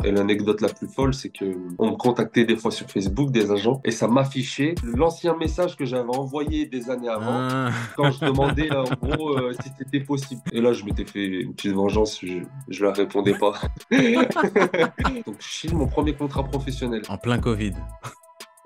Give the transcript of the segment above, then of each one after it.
Et l'anecdote la plus folle, c'est que on me contactait des fois sur Facebook, des agents, et ça m'affichait l'ancien message que j'avais envoyé des années avant, Ah. quand je demandais en gros si c'était possible. Et là, je m'étais fait une petite vengeance, je leur répondais pas. Donc, je signe mon premier contrat professionnel En plein Covid.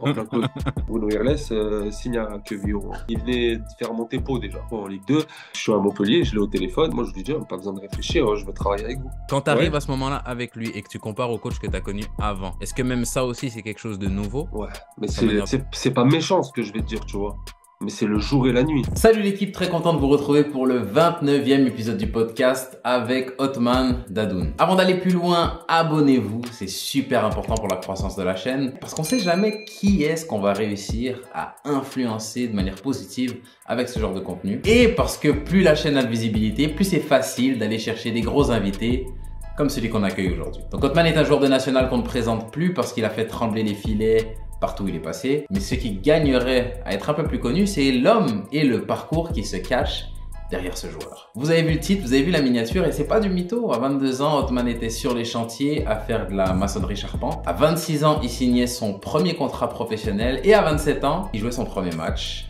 en plein Covid. Bruno Irles signe à Quevilly-Rouen. Il venait de faire monter Pau déjà. Bon, en Ligue 2, je suis à Montpellier, je l'ai au téléphone. Moi, je lui dis, pas besoin de réfléchir, je veux travailler avec vous. Quand tu Ouais, arrives à ce moment-là avec lui et que tu compares au coach que tu as connu avant, est-ce que même ça aussi, c'est quelque chose de nouveau? ouais. Mais Sa manière de... c'est pas méchant ce que je vais te dire, tu vois. Mais c'est le jour et la nuit. Salut l'équipe, très content de vous retrouver pour le 29e épisode du podcast avec Othman Dadoun. Avant d'aller plus loin, abonnez-vous, c'est super important pour la croissance de la chaîne parce qu'on sait jamais qui est-ce qu'on va réussir à influencer de manière positive avec ce genre de contenu. Et parce que plus la chaîne a de visibilité, plus c'est facile d'aller chercher des gros invités comme celui qu'on accueille aujourd'hui. Donc Othman est un joueur de national qu'on ne présente plus parce qu'il a fait trembler les filets partout où il est passé. Mais ce qui gagnerait à être un peu plus connu, c'est l'homme et le parcours qui se cachent derrière ce joueur. Vous avez vu le titre, vous avez vu la miniature et c'est pas du mytho. À 22 ans, Othman était sur les chantiers à faire de la maçonnerie charpente. À 26 ans, il signait son premier contrat professionnel et à 27 ans, il jouait son premier match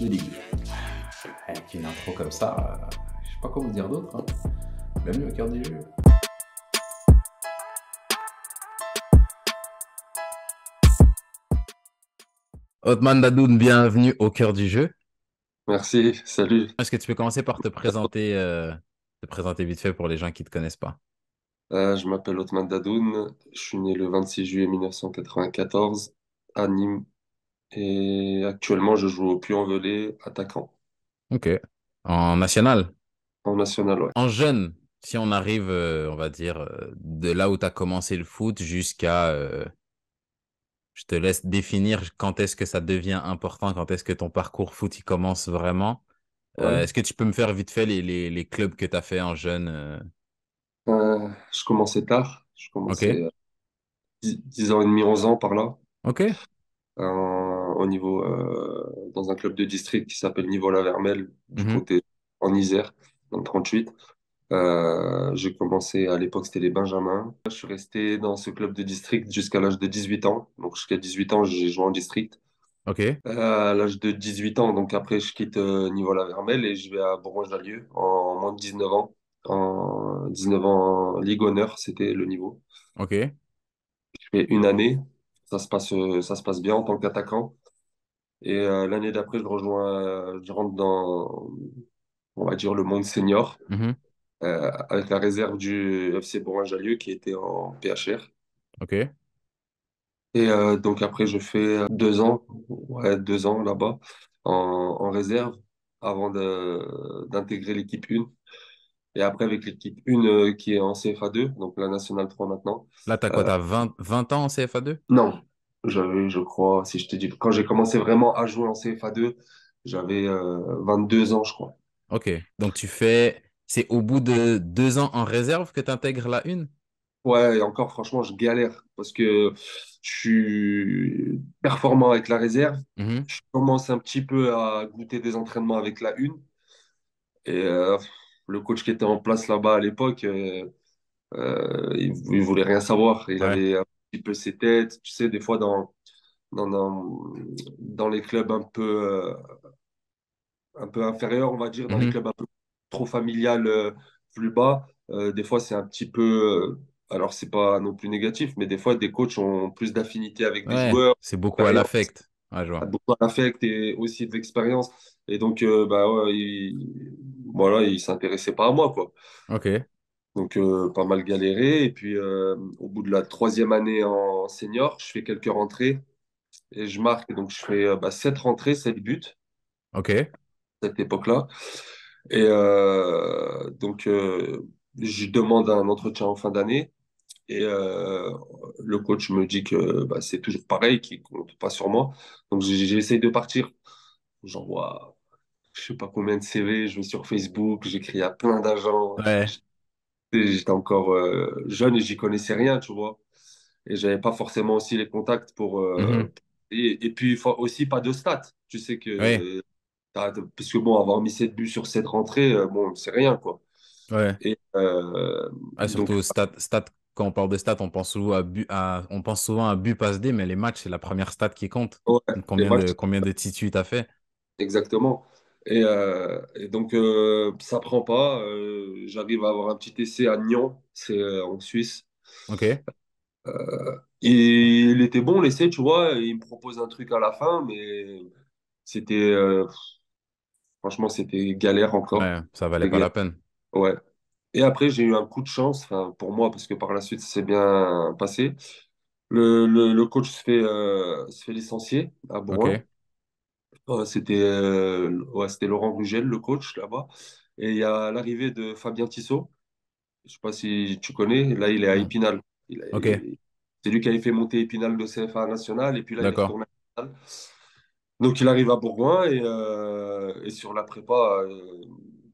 de Ligue 2. Avec une intro comme ça, je sais pas quoi vous dire d'autre. Bienvenue au cœur du jeu. Othman Dadoun, bienvenue au cœur du jeu. Merci, salut. Est-ce que tu peux commencer par te présenter vite fait pour les gens qui ne te connaissent pas? Je m'appelle Othman Dadoun, je suis né le 26 juillet 1994 à Nîmes et actuellement je joue au Puy-en-Velay, attaquant, Ok. En national? en national, ouais. En jeune, si on arrive, on va dire, de là où tu as commencé le foot jusqu'à... je te laisse définir quand est-ce que ça devient important, quand est-ce que ton parcours foot il commence vraiment. Ouais. Est-ce que tu peux me faire vite fait les clubs que tu as fait en jeune? Je commençais tard, je Ok. commençais 10 ans et demi, 11 ans par là, Ok. au niveau, dans un club de district qui s'appelle Niveau-la-Vermelle, du Mhm. côté en Isère, dans le 38. J'ai commencé à l'époque, c'était les Benjamins. Je suis resté dans ce club de district jusqu'à l'âge de 18 ans. Donc jusqu'à 18 ans, j'ai joué en district. Ok. À l'âge de 18 ans, donc après, je quitte Niveau-la-Vermelle et je vais à Bourgoin-Jallieu en moins de 19 ans. En 19 ans en Ligue Honneur, c'était le niveau. Ok. Je fais une année, ça se passe bien en tant qu'attaquant. Et l'année d'après, je rentre dans, on va dire, le monde senior. Mhm. Avec la réserve du FC Bourgoin-Jallieu qui était en PHR. Ok. Et donc après, je fais 2 ans, ouais, 2 ans là-bas en réserve avant d'intégrer l'équipe 1. Et après, avec l'équipe 1 qui est en CFA2, donc la Nationale 3 maintenant. Là, t'as quoi? Euh, T'as 20 ans en CFA2? non, j'avais, je crois, si je te dis, quand j'ai commencé vraiment à jouer en CFA2, j'avais 22 ans, je crois. Ok. Donc, tu fais... C'est au bout de 2 ans en réserve que tu intègres la une? Ouais, et encore, franchement, je galère parce que je suis performant avec la réserve. Mhm. Je commence un petit peu à goûter des entraînements avec la une. Et le coach qui était en place là-bas à l'époque, il voulait rien savoir. Il Ouais. avait un petit peu ses têtes. Tu sais, des fois, dans, dans, dans les clubs un peu inférieurs, on va dire, dans les Mhm. clubs un peu trop familial, plus bas, des fois, c'est un petit peu. Alors, c'est pas non plus négatif, mais des fois, des coachs ont plus d'affinité avec des Ouais. joueurs, C'est beaucoup à expérience, l'affect. Ouais, je vois. beaucoup d'affect et aussi de l'expérience. Et donc, bah, ouais, voilà, il s'intéressait pas à moi, quoi. Ok. Donc, pas mal galéré. Et puis, au bout de la troisième année en senior, je fais quelques rentrées et je marque. Donc, je fais 7 rentrées, 7 buts, Ok. à cette époque-là. Et donc, je demande un entretien en fin d'année. Et le coach me dit que c'est toujours pareil, qu'il compte pas sur moi. Donc, j'essaye de partir. J'envoie, je sais pas combien de CV, je vais sur Facebook, j'écris à plein d'agents. Ouais. J'étais encore jeune et j'y connaissais rien, tu vois. Et j'avais pas forcément aussi les contacts pour. Mhm. Et puis, aussi pas de stats. Tu sais Ouais. que. Parce que bon, avoir mis 7 buts sur cette rentrée, bon, c'est rien, quoi. Ouais. Et Ouais, donc, surtout stat quand on parle de stats, on pense souvent à but passe D, mais les matchs, c'est la première stat qui compte. Ouais, les matchs, Combien de titus tu as fait? exactement. Et donc, ça prend pas. J'arrive à avoir un petit essai à Nyon, c'est en Suisse. Ok. Et il était bon l'essai, tu vois. Il me propose un truc à la fin, mais c'était, franchement, c'était galère encore. Ouais, ça valait C'était pas galère. la peine. Ouais. Et après, j'ai eu un coup de chance, enfin, pour moi, parce que par la suite, ça s'est bien passé. Le coach se fait licencier à Bourgoin. Ok. C'était Laurent Rugel, le coach là-bas. Et il y a l'arrivée de Fabien Tissot. Je sais pas si tu connais. Là, il est à Hmm. Épinal. Ok. C'est lui qui avait fait monter Épinal de CFA national. Et puis là, il est D'accord. retourné à Épinal. Donc, il arrive à Bourgoin et sur la prépa,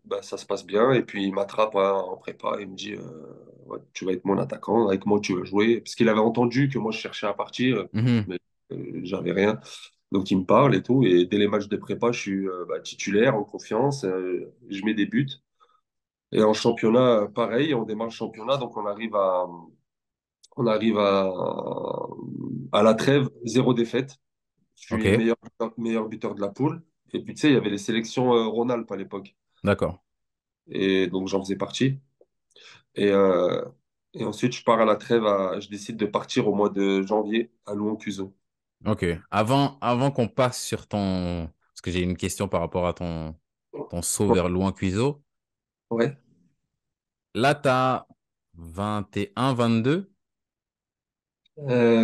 bah, ça se passe bien. Et puis, il m'attrape hein, en prépa et il me dit ouais, tu vas être mon attaquant, avec moi, tu vas jouer. Parce qu'il avait entendu que moi, je cherchais à partir, Mhm. mais j'avais rien. Donc, il me parle et tout. Et dès les matchs de prépa, je suis bah, titulaire, en confiance. Je mets des buts. Et en championnat, pareil, on démarre le championnat. Donc, à la trêve, zéro défaite. Je suis Ok. meilleur buteur de la poule. Et puis, tu sais, il y avait les sélections Rhône-Alpes à l'époque. D'accord. Et donc, j'en faisais partie. Et, euh, et ensuite, je pars à la trêve. Je décide de partir au mois de janvier à Louan-Cuiseaux. Ok. Avant qu'on passe sur ton... Parce que j'ai une question par rapport à ton saut Ouais. vers loin Cuiseau. Ouais. Là, tu as 21, 22.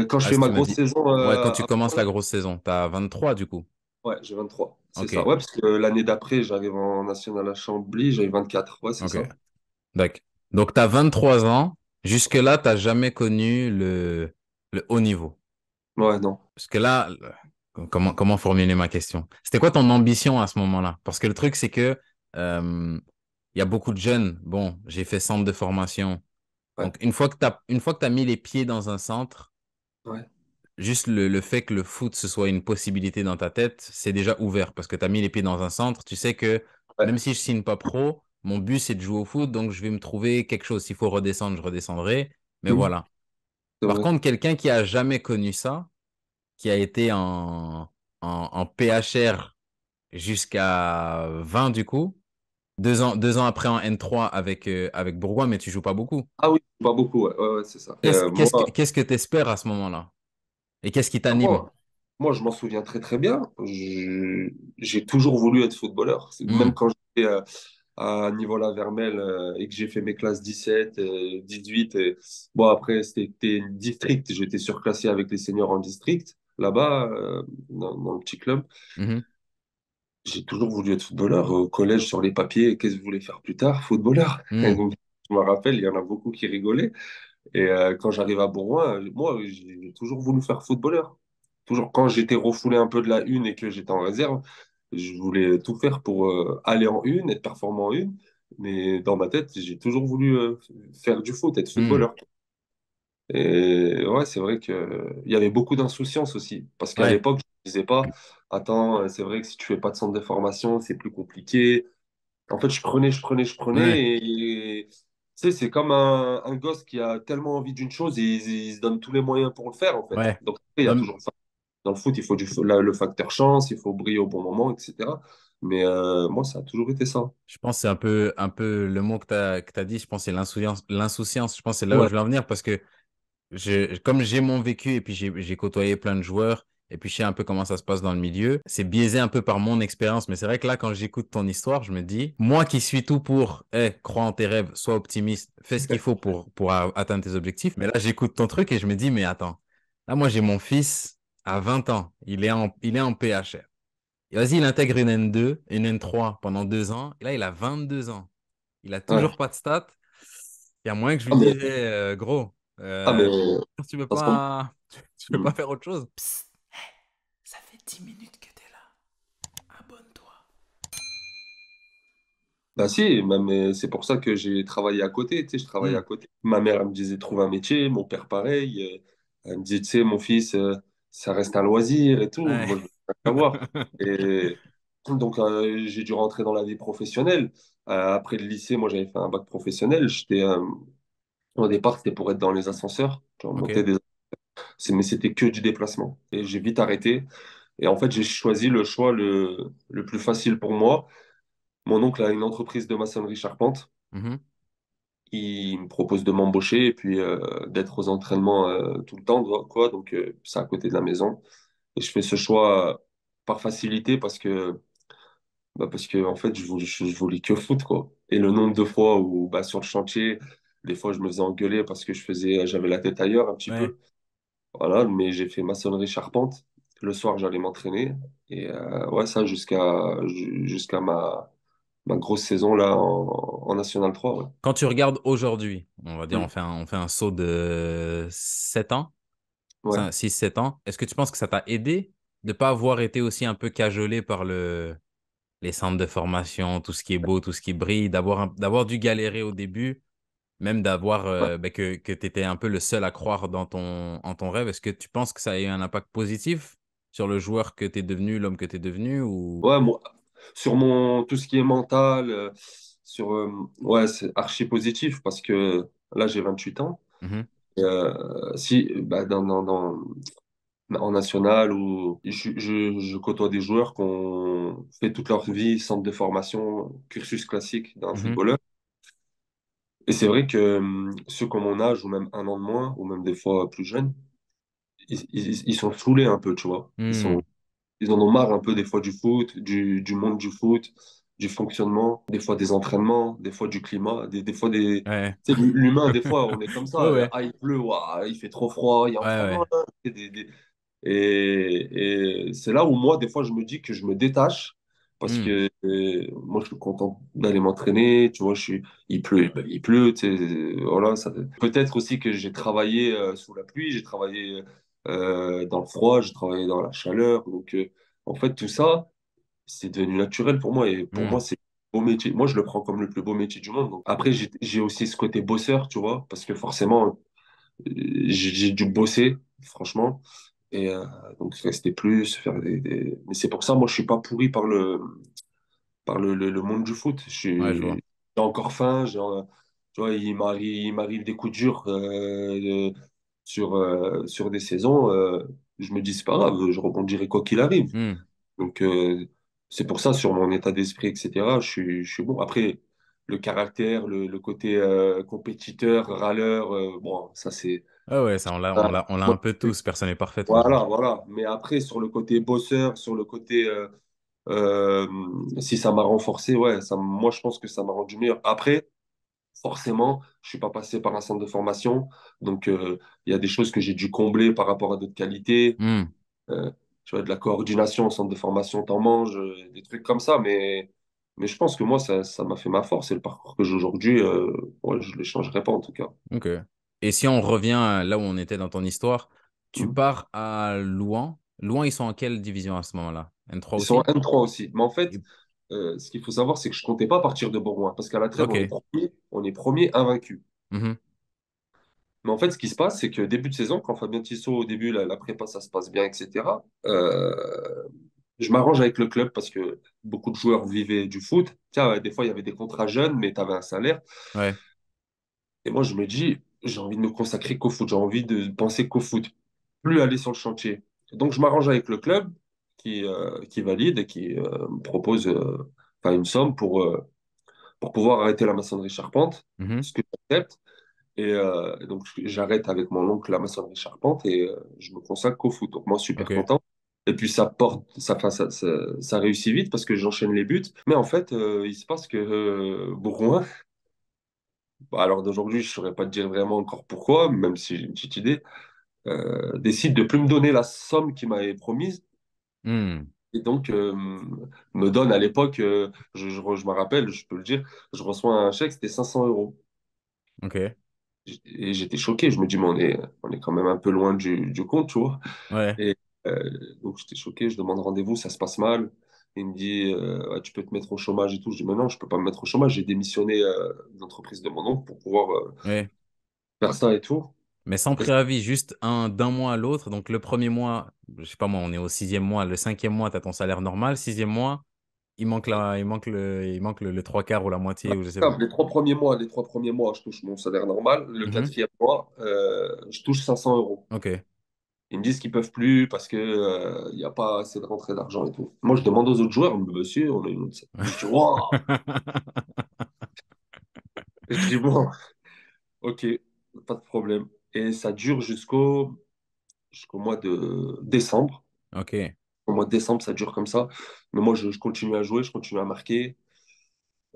Quand je Ah, fais si ma tu m'as grosse dit... saison, Ouais, quand tu commences la grosse saison. Tu as 23 du coup. ouais, j'ai 23. C'est Ok. ça. Ouais, parce que l'année d'après, j'arrive en national à Chambly, j'avais 24. Ouais, c'est Ok. ça. D'accord. Donc, tu as 23 ans. Jusque-là, tu n'as jamais connu le haut niveau. Ouais, non. Parce que là, comment formuler ma question? C'était quoi ton ambition à ce moment-là? Parce que le truc, c'est que euh, il y a beaucoup de jeunes. Bon, j'ai fait centre de formation. Ouais. Donc, une fois que tu mis les pieds dans un centre, Ouais. juste le fait que le foot, ce soit une possibilité dans ta tête, c'est déjà ouvert. Parce que tu as mis les pieds dans un centre, tu sais que Ouais. même si je signe pas pro, mon but, c'est de jouer au foot. Donc, je vais me trouver quelque chose. S'il faut redescendre, je redescendrai. Mais Mhm. voilà. C'est Par vrai. contre, quelqu'un qui a jamais connu ça, qui a été en PHR jusqu'à 20 du coup. 2 ans après en N3 avec Bourgoin, mais tu joues pas beaucoup. Ah oui, pas beaucoup, ouais, ouais, ouais, c'est ça. Et Qu'est-ce que tu espères à ce moment-là? Et qu'est-ce qui t'anime? moi, moi, je m'en souviens très très bien. J'ai toujours voulu être footballeur. Même Hmm, quand j'étais à Niveau-la-Vermelle et que j'ai fait mes classes 17, 18. Bon, après, c'était une district. J'étais surclassé avec les seniors en district, là-bas, dans le petit club. mhm, J'ai toujours voulu être footballeur. Au collège, sur les papiers, qu'est-ce que je voulais faire plus tard? Footballeur. Et hmm, donc, je me rappelle, il y en a beaucoup qui rigolaient. Et quand j'arrive à Bourgoin, moi, j'ai toujours voulu faire footballeur. Toujours, quand j'étais refoulé un peu de la une et que j'étais en réserve, je voulais tout faire pour aller en une, être performant en une. Mais dans ma tête, j'ai toujours voulu faire du foot, être hmm. footballeur. Et ouais, c'est vrai qu'il y avait beaucoup d'insouciance aussi. Parce qu'à Ouais, l'époque, je ne disais pas, attends, c'est vrai que si tu fais pas de centre de formation, c'est plus compliqué. En fait, je ouais, prenais et tu sais, c'est comme un gosse qui a tellement envie d'une chose et il se donne tous les moyens pour le faire, en fait. ouais. Donc, il y a Non, toujours ça. Dans le foot, il faut le facteur chance, il faut briller au bon moment, etc. Mais moi, ça a toujours été ça. je pense que c'est un peu le mot que t'as dit, je pense que c'est l'insouciance, l'insouciance. Je pense que c'est là où Ouais. je vais en venir parce que comme j'ai mon vécu et puis j'ai côtoyé plein de joueurs et puis je sais un peu comment ça se passe dans le milieu, c'est biaisé un peu par mon expérience. Mais c'est vrai que là, quand j'écoute ton histoire, je me dis, moi qui suis tout pour, crois en tes rêves, sois optimiste, fais ce qu'il faut pour atteindre tes objectifs. Mais là, j'écoute ton truc et je me dis, mais attends, là, moi, j'ai mon fils à 20 ans, il est en PHR. Et vas-y, il intègre une N2, une N3 pendant 2 ans. Et là, il a 22 ans. Il a Ouais. toujours pas de stats. Il y a moyen que je lui Ah, mais, dise, gros, ah, mais tu veux parce que, pas, tu veux hmm. pas faire autre chose? Psst, ça fait 10 minutes que t'es là. Abonne-toi. Bah si, mais c'est pour ça que j'ai travaillé à côté, tu sais, je travaillais Hmm, à côté. Ma mère, elle me disait, trouve un métier, mon père, pareil. Elle me disait, tu sais, mon fils, ça reste un loisir et tout. ouais. Moi, je veux pas savoir. Et donc, j'ai dû rentrer dans la vie professionnelle. Après le lycée, moi, j'avais fait un bac professionnel. Au départ, c'était pour être dans les ascenseurs, tu vois, monter Ok. des... mais c'était que du déplacement. Et j'ai vite arrêté. Et en fait, j'ai choisi le choix le plus facile pour moi. Mon oncle a une entreprise de maçonnerie charpente. Mhm. Il me propose de m'embaucher et puis d'être aux entraînements tout le temps, quoi. Donc, c'est à côté de la maison. Et je fais ce choix par facilité parce que en fait, je voulais que foot, quoi. Et le nombre de fois où, bah, sur le chantier, des fois, je me faisais engueuler parce que j'avais la tête ailleurs un petit Ouais. peu. Voilà, mais j'ai fait maçonnerie charpente. Le soir, j'allais m'entraîner. Et ouais, ça jusqu'à ma grosse saison là en National 3. Ouais. Quand tu regardes aujourd'hui, on va dire, Mm. on fait un saut de 7 ans, Ouais. 6-7 ans. Est-ce que tu penses que ça t'a aidé de ne pas avoir été aussi un peu cajolé par les centres de formation, tout ce qui est beau, tout ce qui brille, d'avoir dû galérer au début, même d'avoir Ouais. que tu étais un peu le seul à croire en ton rêve? Est-ce que tu penses que ça a eu un impact positif sur le joueur que tu es devenu, l'homme que tu es devenu ou... Ouais, moi, sur mon tout ce qui est mental, ouais, c'est archi positif parce que là, j'ai 28 ans. Mhm, Si, bah, en national, où je côtoie des joueurs qui ont fait toute leur vie centre de formation, cursus classique d'un mhm, footballeur. Et c'est vrai que ceux comme mon âge, ou même un an de moins, ou même des fois plus jeunes, ils sont saoulés un peu, tu vois. hmm, Ils en ont marre un peu des fois du foot, du monde du foot, du fonctionnement, des fois des entraînements, des fois du climat, des fois des... ouais, Tu sais, l'humain, des fois, on est comme ouais, ça. ouais, Ah, il pleut, ouah, il fait trop froid, il y a ouais, entraînement. ouais, Là. Et c'est là où moi, des fois, je me dis que je me détache parce hmm, que moi, je suis content d'aller m'entraîner. Tu vois, il pleut, ben, il pleut. Tu sais, voilà, ça... Peut-être aussi que j'ai travaillé sous la pluie, j'ai travaillé dans le froid, j'ai travaillé dans la chaleur. Donc, en fait, tout ça, c'est devenu naturel pour moi. Et pour hmm. moi, c'est un beau métier. Moi, je le prends comme le plus beau métier du monde. Donc, après, j'ai aussi ce côté bosseur, tu vois, parce que forcément, j'ai dû bosser, franchement. Et donc, rester plus, faire Mais c'est pour ça, moi, je suis pas pourri par le monde du foot. Ouais, je vois. J'ai encore faim, tu vois, il m'arrive des coups durs sur des saisons. Je me dis, c'est pas grave, je rebondirai quoi qu'il arrive. Hmm. Donc, c'est pour ça, sur mon état d'esprit, etc., je suis bon. Après, le caractère, le côté compétiteur, râleur, bon, ça, c'est. Ah ouais, ça, on l'a un peu tous. Personne n'est parfait Voilà, aujourd'hui. voilà. Mais après, sur le côté bosseur, sur le côté, euh, si ça m'a renforcé, ouais, moi, je pense que ça m'a rendu meilleur. Après, forcément, je suis pas passé par un centre de formation, donc il y a des choses que j'ai dû combler par rapport à d'autres qualités. Hmm. Euh, tu vois, de la coordination au centre de formation, t'en manges, des trucs comme ça. Mais je pense que moi, ça m'a fait ma force. Et le parcours que j'ai aujourd'hui, ouais, je ne le changerai pas en tout cas. Ok. Et si on revient là où on était dans ton histoire, tu Mhm. pars à Louan. Louan, ils sont en quelle division à ce moment-là? N3 Ils sont en aussi? M3 aussi. Mais en fait, Et- ce qu'il faut savoir, c'est que je comptais pas partir de Bourgoin. Parce qu'à la trêve, Ok. on est premier invaincu. Mhm. Mais en fait, ce qui se passe, c'est que début de saison, quand Fabien Tissot, au début, la prépa, ça se passe bien, etc., je m'arrange avec le club parce que beaucoup de joueurs vivaient du foot. Tiens, des fois, il y avait des contrats jeunes, mais tu avais un salaire. Ouais. Et moi, je me dis, j'ai envie de me consacrer qu'au foot, j'ai envie de penser qu'au foot, plus aller sur le chantier. Donc, je m'arrange avec le club qui valide et qui me propose enfin, une somme pour pouvoir arrêter la maçonnerie charpente, Mhm. ce que j'accepte. Et donc, j'arrête avec mon oncle la maçonnerie charpente et je me consacre qu'au foot. Donc, moi, super Ok. content. Et puis, ça réussit vite parce que j'enchaîne les buts. Mais en fait, il se passe que Bourgoin, bah, alors d'aujourd'hui, je ne saurais pas te dire vraiment encore pourquoi, même si j'ai une petite idée, décide de plus me donner la somme qu'il m'avait promise. Hmm. Et donc, me donne à l'époque, je me rappelle, je peux le dire, je reçois un chèque, c'était 500 euros. Ok. Et j'étais choqué, je me dis, mais on est quand même un peu loin du compte, tu vois. Ouais. Et donc, j'étais choqué, je demande rendez-vous, ça se passe mal. Il me dit, ouais, tu peux te mettre au chômage et tout. Je dis, mais non, je peux pas me mettre au chômage. J'ai démissionné de l'entreprise de mon oncle pour pouvoir Ouais. faire ça et tout. Mais sans Et préavis, juste d'un mois à l'autre. Donc le premier mois, je sais pas moi, on est au 6e mois. Le 5e mois, tu as ton salaire normal. 6e mois, il manque le trois quarts ou la moitié, ou je sais pas. Les 3 premiers mois, je touche mon salaire normal. Le Mhm. quatrième mois, je touche 500 euros. Ok. Ils me disent qu'ils peuvent plus parce que il n'y a pas assez de rentrée d'argent et tout. Moi, je demande aux autres joueurs, monsieur, on a une autre. Je dis, waouh! Je dis, bon, ok, pas de problème. Et ça dure jusqu'au mois de décembre. Ok. Au mois de décembre, ça dure comme ça. Mais moi, je continue à jouer, je continue à marquer.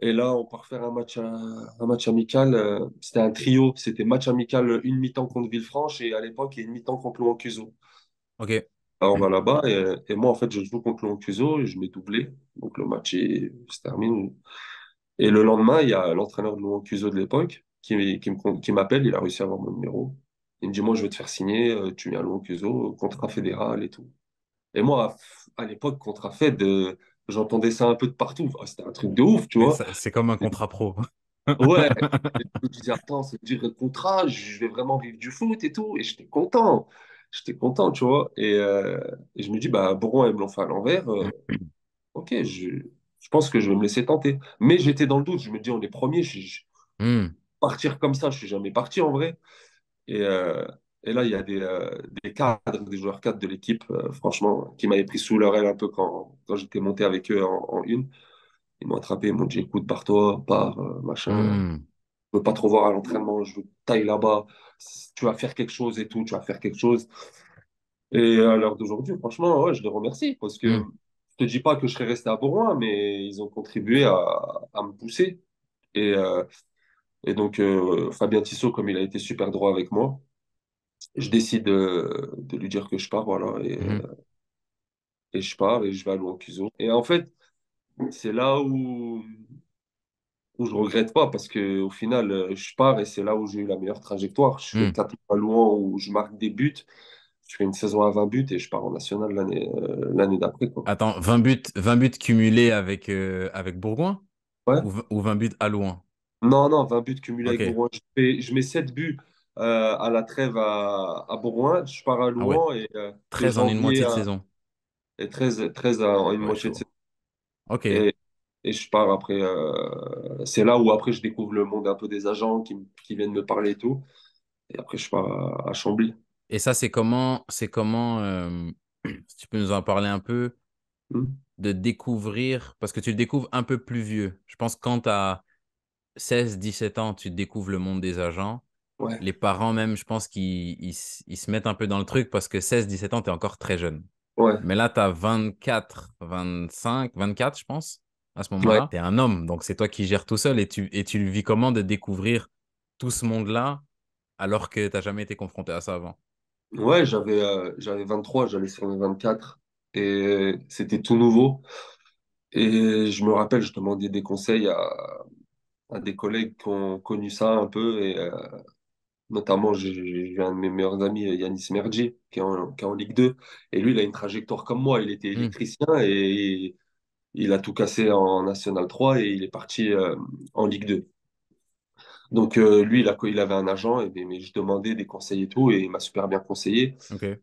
Et là, on part faire un match amical. C'était un trio. C'était match amical, une mi-temps contre Villefranche et à l'époque, et une mi-temps contre Louan-Cuiseaux. Ok. Alors, on va là-bas et moi, en fait, je joue contre Louan-Cuiseaux et je mets doublé. Donc, le match se termine. Et le lendemain, il y a l'entraîneur de Louan-Cuiseaux de l'époque qui m'appelle. Il a réussi à avoir mon numéro. Il me dit, moi, je vais te faire signer. Tu viens à Louan-Cuiseaux, contrat fédéral et tout. Et moi, à l'époque, contrat Fed, j'entendais ça un peu de partout. Oh, c'était un truc de ouf, tu Oui, vois. c'est comme un contrat pro. Ouais. Et je me disais, attends, ça veut dire le contrat, je vais vraiment vivre du foot et tout. Et j'étais content. J'étais content, tu vois. Et je me dis, bah, Bourgoin, ils me l'ont fait à l'envers. Ok, je pense que je vais me laisser tenter. Mais j'étais dans le doute. Je me dis, on est premier. Hmm. Partir comme ça, je suis jamais parti en vrai. Et, euh, et là, il y a des cadres, des joueurs cadres de l'équipe, franchement, qui m'avaient pris sous leur aile un peu quand j'étais monté avec eux en une. Ils m'ont attrapé, ils m'ont dit, écoute, barre-toi, pars, machin. Hmm. Je veux pas trop voir à l'entraînement, je veux que tu ailles là-bas. Tu vas faire quelque chose et tout, tu vas faire quelque chose. Et à l'heure d'aujourd'hui, franchement, ouais, je les remercie parce que Hmm. je te dis pas que je serais resté à Bourgoin, mais ils ont contribué à me pousser. Et, euh, et donc, Fabien Tissot, comme il a été super droit avec moi, je décide de lui dire que je pars, voilà, Mhm. et je pars et je vais à Louan-Cuiseaux. Et en fait, c'est là où je regrette pas parce que au final, je pars et c'est là où j'ai eu la meilleure trajectoire. Je fais Hmm. 4 mois à Louan où je marque des buts, je fais une saison à 20 buts et je pars en national l'année d'après, quoi. Attends, 20 buts cumulés avec Bourgoin Ouais. ou 20 buts à Louan? Non, non, 20 buts cumulés avec Ok. Bourgoin. Je mets 7 buts à la trêve à Bourgoin. Je pars à Ah ouais. Louan de 13 en une janvier moitié de saison. et 13 en une Ah ouais, moitié de chaud. saison. Ok. Et je pars après. C'est là où après je découvre le monde un peu des agents qui viennent me parler et tout. Et après je pars à Chambly. Et ça, c'est comment, si tu peux nous en parler un peu, Hmm. de découvrir, parce que tu le découvres un peu plus vieux. Je pense que quand tu as 16, 17 ans, tu découvres le monde des agents. Ouais, Les parents même, je pense qu'ils se mettent un peu dans le truc parce que 16, 17 ans, tu es encore très jeune. ouais, Mais là, tu as 24, 25, 24, je pense, à ce ouais. moment-là. Tu es un homme, donc c'est toi qui gères tout seul et tu le vis comment de découvrir tout ce monde-là alors que tu n'as jamais été confronté à ça avant? Ouais, j'avais 23, j'allais sur mes 24. Et c'était tout nouveau. Et je me rappelle, je demandais des conseils à des collègues qui ont connu ça un peu. Et notamment, j'ai eu un de mes meilleurs amis, Yanis Mergi, qui est en Ligue 2. Et lui, il a une trajectoire comme moi. Il était Hmm. électricien et il a tout cassé en National 3 et il est parti en Ligue 2. Donc, lui, il avait un agent, mais je demandais des conseils et tout, et il m'a super bien conseillé. Ok.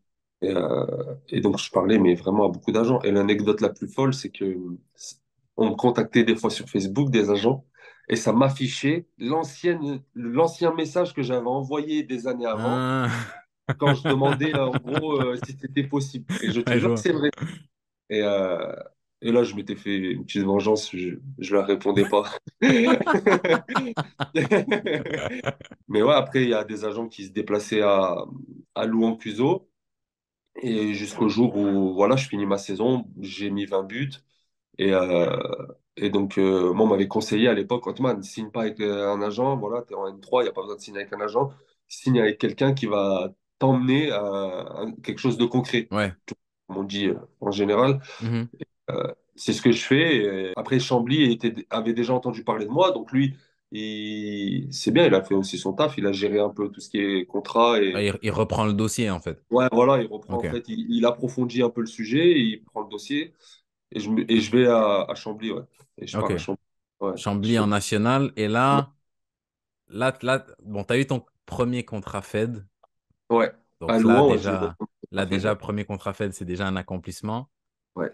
Et donc, je parlais, mais vraiment à beaucoup d'agents. Et l'anecdote la plus folle, c'est que on me contactait des fois sur Facebook, des agents, et ça m'affichait l'ancien message que j'avais envoyé des années avant, Ah. quand je demandais, en gros, si c'était possible. Et je te Ouais, je jure que vois. c'est vrai. Et, euh, et là, je m'étais fait une petite vengeance, je leur répondais pas. Mais ouais, après, il y a des agents qui se déplaçaient à Louan-Cuiseaux. Et jusqu'au jour où voilà, je finis ma saison, j'ai mis 20 buts. Et, euh, et donc, moi, on m'avait conseillé à l'époque, Hotman, signe pas avec un agent, voilà, tu es en N3, il n'y a pas besoin de signer avec un agent. Signe avec quelqu'un qui va t'emmener à quelque chose de concret. Ouais. Comme on dit en général. Mhm. C'est ce que je fais. Et après, Chambly avait déjà entendu parler de moi. Donc, lui, c'est bien, il a fait aussi son taf. Il a géré un peu tout ce qui est contrat. Ah, Et il reprend le dossier, en fait. ouais, voilà, il reprend en Ok. fait, il approfondit un peu le sujet, il prend le dossier. Et je vais à Chambly, ouais. Et je pars à Ok. Chambly. Ouais, je Chambly fais... en national. Et là, bon, tu as eu ton premier contrat Fed. Ouais. À Donc Louan, ouais, j'ai eu mon là fait, déjà, ouais. premier contrat Fed, c'est déjà un accomplissement. Ouais.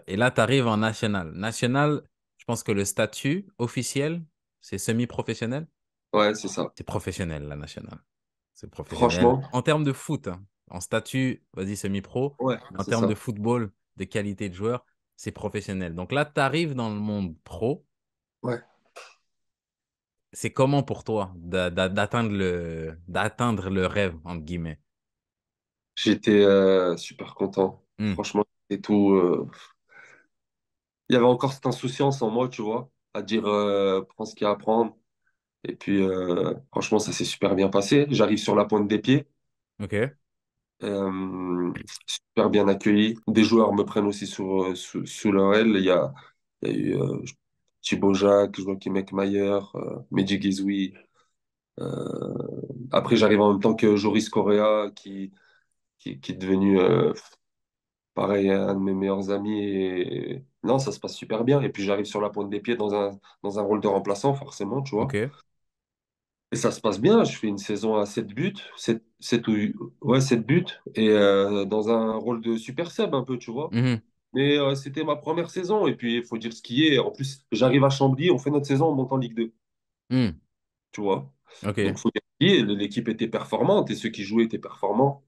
Et là, tu arrives en national. National, je pense que le statut officiel, c'est semi-professionnel. Ouais, c'est ça. C'est professionnel, la nationale. C'est professionnel. Franchement, En termes de foot, hein, en statut, vas-y, semi-pro, ouais, mais en c'est termes de ça. football, de qualité de joueur, c'est professionnel. Donc là, tu arrives dans le monde pro. Ouais. C'est comment pour toi d'atteindre le rêve, entre guillemets? J'étais super content. Hmm, Franchement, et tout. Il y avait encore cette insouciance en moi, tu vois, à dire prends ce qu'il y a à prendre. Et puis, franchement, ça s'est super bien passé. J'arrive sur la pointe des pieds, ok. euh, super bien accueilli. Des joueurs me prennent aussi sous leur aile. Il y a eu Thibaut Jacques, Joachim Eckmayer, Mehdi Guizoui. Euh, Après, j'arrive en même temps que Joris Correa, qui est devenu, pareil, un de mes meilleurs amis. Et non, ça se passe super bien. Et puis, j'arrive sur la pointe des pieds dans un rôle de remplaçant, forcément, tu vois. Ok. Et ça se passe bien. Je fais une saison à 7 buts, 7 ouais, 7 buts, et dans un rôle de super sub un peu, tu vois. Mhm, Mais c'était ma première saison. Et puis, il faut dire ce qui est. En plus, j'arrive à Chambly, on fait notre saison en montant en Ligue 2, hmm, tu vois. Donc, ok. faut dire ce qui est. L'équipe était performante et ceux qui jouaient étaient performants.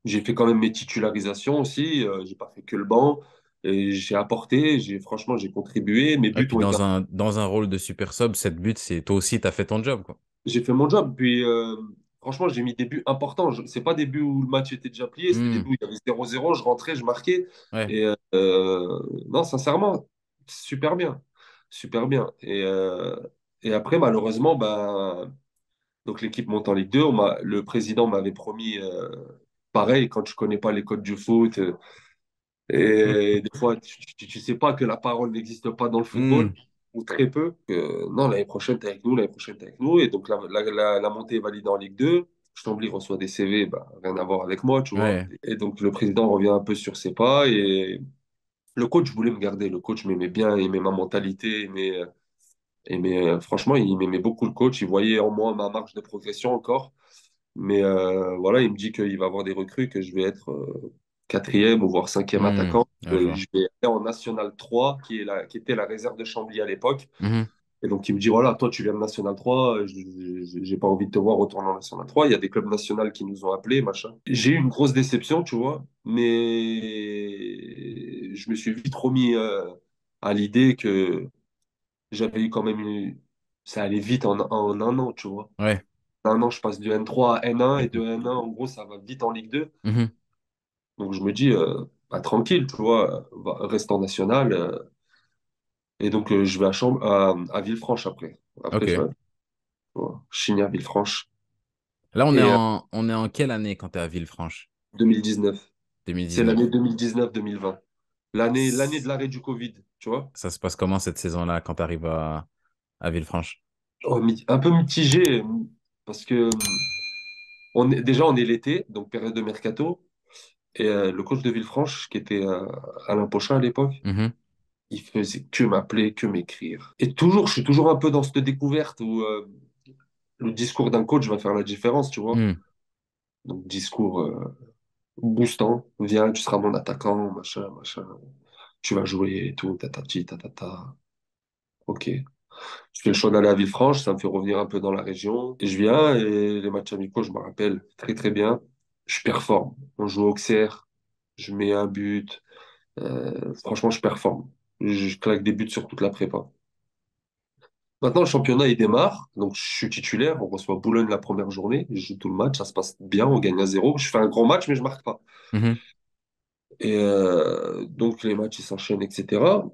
J'ai fait quand même mes titularisations aussi. J'ai pas fait que le banc. Et j'ai apporté, franchement, j'ai contribué. Mes Et buts puis ont été. dans un rôle de super sub, cette but, c'est toi aussi, tu as fait ton job, quoi. J'ai fait mon job. Puis, franchement, j'ai mis des buts importants. C'est pas des buts où le match était déjà plié. C'était des Hmm, buts où il y avait 0-0. Je rentrais, je marquais. ouais. Et non, sincèrement, super bien. Super bien. Et après, malheureusement, ben, donc l'équipe monte en Ligue 2. Le président m'avait promis, pareil, quand tu connais pas les codes du foot. Et des fois, tu sais pas que la parole n'existe pas dans le football, Hmm, ou très peu. Non, l'année prochaine, t'es avec nous, l'année prochaine, t'es avec nous. Et donc, la montée est validée en Ligue 2. Chambly reçoit des CV, bah, rien à voir avec moi, tu vois. ouais. Et donc, le président revient un peu sur ses pas. Et le coach voulait me garder. Le coach m'aimait bien, il aimait ma mentalité, franchement, il m'aimait beaucoup, le coach. Il voyait en moi ma marge de progression encore. Mais voilà, il me dit qu'il va avoir des recrues, que je vais être quatrième ou voire cinquième Hmm, attaquant. ouais, je vois. Je vais aller en National 3, qui était la réserve de Chambly à l'époque. Mhm, Et donc, il me dit, voilà, toi, tu viens de National 3, j'ai pas envie de te voir retourner en National 3. Il y a des clubs nationaux qui nous ont appelés, machin. J'ai eu une grosse déception, tu vois, mais je me suis vite remis à l'idée que j'avais eu quand même ça allait vite en un an, tu vois. ouais. En un an, je passe du N3 à N1 et de N1, en gros, ça va vite en Ligue 2. Mhm, Donc, je me dis, bah, tranquille, tu vois, reste en national. Et donc, je vais à Villefranche après. Après, je ok. vais je signe à Villefranche. Là, Et on est en quelle année quand tu es à Villefranche? 2019, c'est l'année 2019. 2019-2020. L'année de l'arrêt du Covid, tu vois. Ça se passe comment cette saison-là quand tu arrives à Villefranche? Oh, un peu mitigé, parce que déjà, on est l'été, donc période de mercato. Et le coach de Villefranche, qui était Alain Pochin à l'époque, Mhm, il faisait que m'appeler, que m'écrire. Et toujours, je suis toujours un peu dans cette découverte où le discours d'un coach va faire la différence, tu vois. hmm, Donc, discours boostant, viens, tu seras mon attaquant, machin, machin. Tu vas jouer et tout, tatati, tatata. Ok. Je fais le choix d'aller à Villefranche, ça me fait revenir un peu dans la région. Et je viens, et les matchs amicaux, je me rappelle très très bien. Je performe. On joue au Auxerre, je mets un but. Franchement, je performe. Je claque des buts sur toute la prépa. Maintenant, le championnat, il démarre. Donc, je suis titulaire. On reçoit Boulogne la première journée. Je joue tout le match. Ça se passe bien. On gagne à 0. Je fais un grand match, mais je marque pas. mhm, Et donc, les matchs, ils s'enchaînent, etc.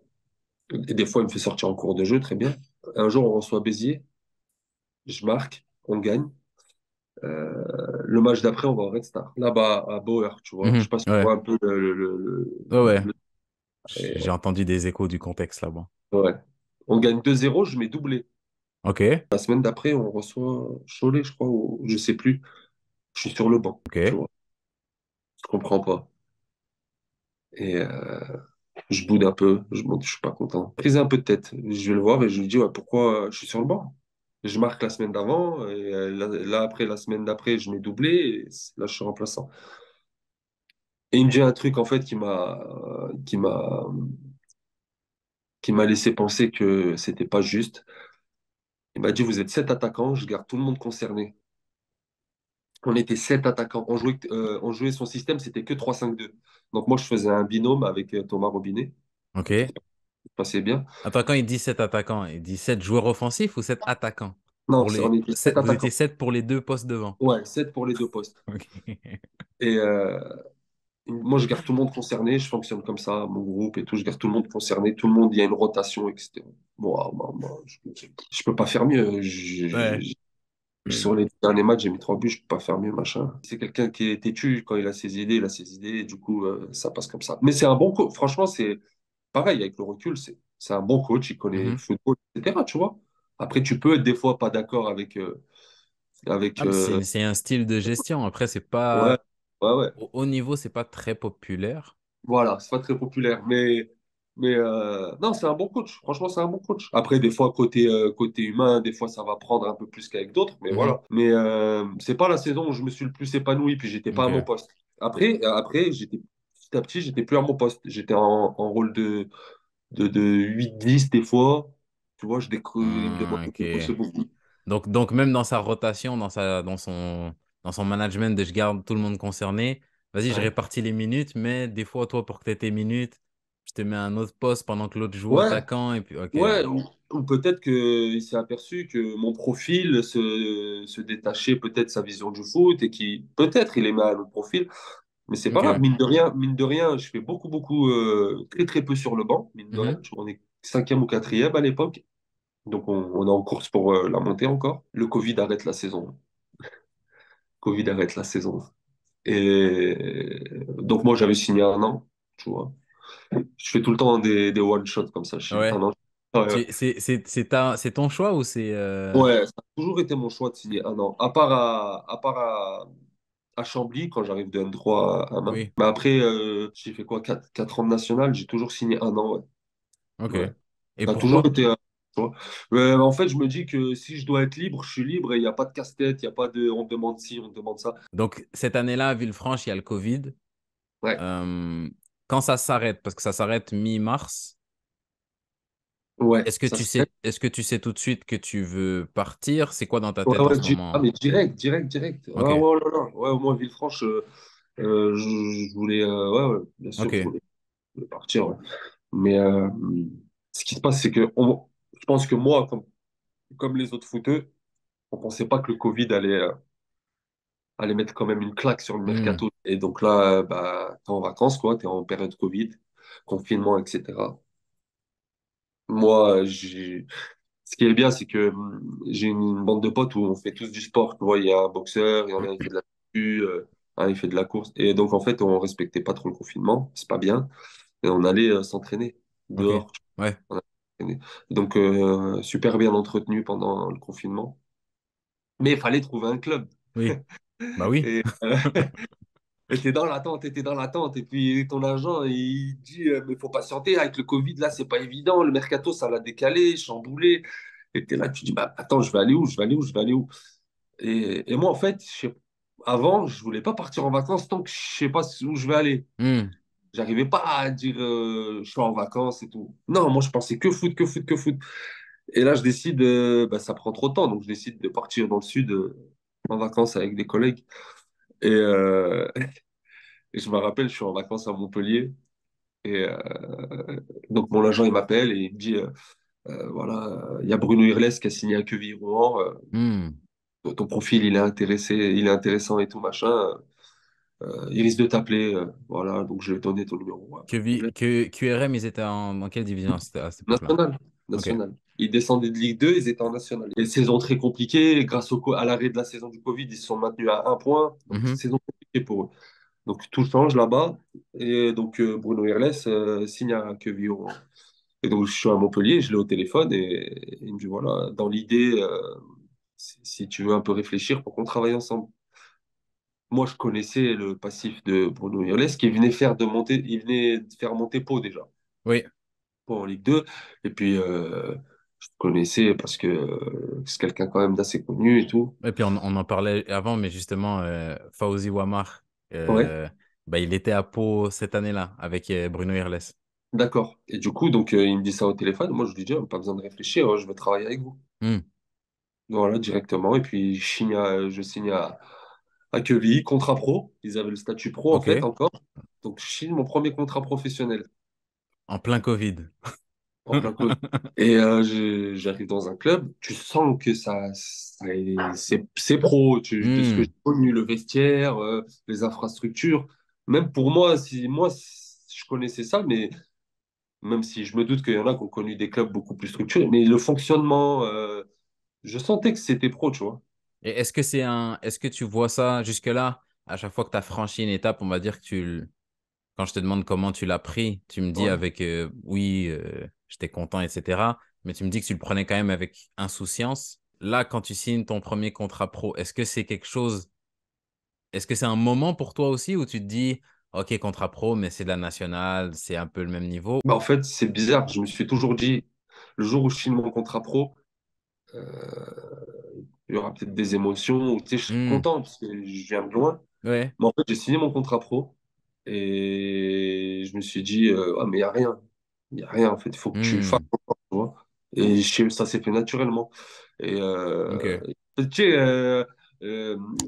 Et des fois, il me fait sortir en cours de jeu. Très bien. Un jour, on reçoit Béziers. Je marque. On gagne. Euh, le match d'après, on va au Red Star. Là-bas, à Bauer, tu vois. Je mhm, sais pas si tu ouais. vois un peu Ouais, ouais. et, J'ai entendu des échos du contexte là-bas. ouais. On gagne 2-0. Je mets doublé. Ok, La semaine d'après, on reçoit Cholet, je crois, ou je sais plus. Je suis sur le banc, tu ok. vois. Je comprends pas. Et je boude un peu, je suis pas content. Prise un peu de tête. Je vais le voir et je lui dis, ouais, pourquoi je suis sur le banc? Je marque la semaine d'avant, et là, après, la semaine d'après, je mets doublé, et là, je suis remplaçant. Et il me dit un truc, en fait, qui m'a laissé penser que c'était pas juste. Il m'a dit, vous êtes 7 attaquants, je garde tout le monde concerné. On était 7 attaquants. On jouait son système, c'était que 3-5-2. Donc moi, je faisais un binôme avec Thomas Robinet. OK. Ça passait bien. Attends, quand il dit 7 attaquants, il dit 7 joueurs offensifs ou 7 attaquants? Non, Pour on les... était sept Vous étiez attaquants. 7 pour les deux postes devant. Ouais, 7 pour les 2 postes. OK. Et moi, je garde tout le monde concerné. Je fonctionne comme ça, mon groupe et tout. Je garde tout le monde concerné. Tout le monde, il y a une rotation, etc. Moi, je peux pas faire mieux. Ouais. Sur les derniers matchs, j'ai mis 3 buts. Je peux pas faire mieux, machin. C'est quelqu'un qui est têtu. Quand il a ses idées, il a ses idées. Et du coup, ça passe comme ça. Mais c'est un bon coach. Franchement, c'est pareil, avec le recul, c'est un bon coach. Il connaît le Mhm. football, etc. Tu vois. Après, tu peux être des fois pas d'accord avec Ah, mais c'est un style de gestion. Après, c'est ouais, pas... ouais, ouais. Au haut niveau, c'est pas très populaire. Voilà, c'est pas très populaire, mais non, c'est un bon coach. Franchement, c'est un bon coach. Après, des fois, côté humain, des fois, ça va prendre un peu plus qu'avec d'autres, mais Mhm. voilà. Mais c'est pas la saison où je me suis le plus épanoui, puis j'étais pas à mon OK. poste. Après, j'étais petit à petit, j'étais plus à mon poste. J'étais en rôle de 8-10 des fois. Tu vois, il me demandait de OK. pousser beaucoup. Donc même dans sa rotation, dans son management de je garde tout le monde concerné, vas-y, je Ouais. répartis les minutes, mais des fois, toi, pour que tu aies tes minutes, je te mets un autre poste pendant que l'autre joue Ouais, attaquant, et puis, OK. ouais, ou peut-être qu'il s'est aperçu que mon profil se détachait peut-être sa vision du foot et qui peut-être il aimait un autre profil, mais c'est pas grave, OK. mine de rien, je fais beaucoup, très très peu sur le banc, mine de rien. Mhm. On est cinquième ou quatrième à l'époque, donc on est en course pour la montée encore. Le Covid arrête la saison. Covid arrête la saison. Et donc moi j'avais signé 1 an, tu vois. Je fais tout le temps des one-shots comme ça, je signe Ouais. 1 an. Ouais, ouais. C'est ton choix ou c'est... Ouais, ça a toujours été mon choix de signer 1 an. À Chambly, quand j'arrive de N3 à main. Oui. Mais après, j'ai fait quoi? 4 ans de national, j'ai toujours signé 1 an. Ouais. OK. Ouais. Et Ça a toujours pourquoi? été un choix. En fait, je me dis que si je dois être libre, je suis libre et il n'y a pas de casse-tête, il n'y a pas de on te demande ci, on te demande ça. Donc, cette année-là, à Villefranche, il y a le Covid. Ouais, Euh, Quand ça s'arrête, parce que ça s'arrête mi-mars, ouais, ça serait. est-ce que tu sais tout de suite que tu veux partir? C'est quoi dans ta Ouais, tête en ouais, ce moment? mais direct. Ah, OK. ouais, oh là, là. Ouais, au moins, Villefranche, je voulais. Ouais, bien sûr, OK. je voulais partir. Ouais. Mais ce qui se passe, c'est que je pense que moi, comme les autres footeux, on pensait pas que le Covid allait mettre quand même une claque sur le Hmm. mercato. Et donc là, bah, t'es en vacances, quoi, t'es en période Covid, confinement, etc. Moi, ce qui est bien, c'est que j'ai une bande de potes où on fait tous du sport. Tu vois, il y a un boxeur, il y en a un qui fait de la muscu, un il fait de la course. Et donc, en fait, on respectait pas trop le confinement, c'est pas bien. Et on allait s'entraîner OK. dehors. Ouais. On a entraîné. Donc, super bien entretenu pendant le confinement. Mais il fallait trouver un club. Oui. Bah oui. Et t'es dans l'attente, et t'es dans l'attente. Et puis ton agent, il dit, mais faut patienter. Avec le Covid, là, c'est pas évident. Le mercato, ça l'a décalé, chamboulé. Et t'es là, tu dis, bah attends, je vais aller où? Je vais aller où? Je vais aller où? Et moi, en fait, avant, je voulais pas partir en vacances tant que je sais pas où je vais aller. Hmm. J'arrivais pas à dire, je suis en vacances et tout. Non, moi, je pensais que foot, que foot, que foot. Et là, je décide, bah, ça prend trop de temps. Donc, je décide de partir dans le sud en vacances avec des collègues. Et, et je me rappelle, je suis en vacances à Montpellier. Et donc, mon agent, il m'appelle et il me dit, voilà, il y a Bruno Irles qui a signé à Quevilly-Rouen. Hmm. Ton profil, il est intéressant et tout, machin. Il risque de t'appeler. Voilà, donc je vais donner ton numéro. Ouais, pas de problème. QRM, ils étaient en quelle division à cette époque-là? National. OK. National. Ils descendaient de Ligue 2, ils étaient en National. Et saison très compliquée, grâce à l'arrêt de la saison du Covid, ils se sont maintenus à 1 point. Donc, Mhm. saison compliquée pour eux. Donc, tout change là-bas. Et donc, Bruno Irles signe à Quevilly-Rouen. Et donc, je suis à Montpellier, je l'ai au téléphone et il me dit, voilà, dans l'idée, si tu veux un peu réfléchir pour qu'on travaille ensemble. Moi, je connaissais le passif de Bruno Irles qui il venait de faire monter Pau déjà, Oui. Pau en Ligue 2. Et puis, je le connaissais parce que c'est quelqu'un quand même d'assez connu et tout. Et puis on en parlait avant, mais justement, Fawzi Wamar, Ouais, euh, Bah, il était à Pau cette année-là avec Bruno Irles. D'accord. Et du coup, donc, il me dit ça au téléphone. Moi, je lui dis, oh, pas besoin de réfléchir, je veux travailler avec vous. Hmm. Voilà, directement. Et puis, je signe à Quevilly, contrat pro. Ils avaient le statut pro, en fait, Ok. encore. Donc, je signe mon premier contrat professionnel En plein Covid. en plein Covid. Et j'arrive dans un club, tu sens que c'est pro, de ce que j'ai Hmm. connu, le vestiaire, les infrastructures. Même pour moi, je connaissais ça, mais même si je me doute qu'il y en a qui ont connu des clubs beaucoup plus structurés, mais le fonctionnement, je sentais que c'était pro, tu vois. Et est-ce que tu vois ça jusque-là, à chaque fois que tu as franchi une étape, on va dire que quand je te demande comment tu l'as pris, tu me dis Ouais. avec oui, j'étais content, etc. Mais tu me dis que tu le prenais quand même avec insouciance. Là, quand tu signes ton premier contrat pro, est-ce que c'est un moment pour toi aussi où tu te dis, OK, contrat pro, mais c'est de la nationale, c'est un peu le même niveau? Bah, en fait, c'est bizarre. Je me suis toujours dit, le jour où je signe mon contrat pro, euh, il y aura peut-être des émotions, ou, tu sais, je serai Hmm. content parce que je viens de loin. Ouais. Mais en fait, j'ai signé mon contrat pro et je me suis dit, ah, mais il n'y a rien. Il n'y a rien, en fait. Il faut que tu le fasses, Hmm. tu vois. Et ça s'est fait naturellement. Et OK. tu sais, euh,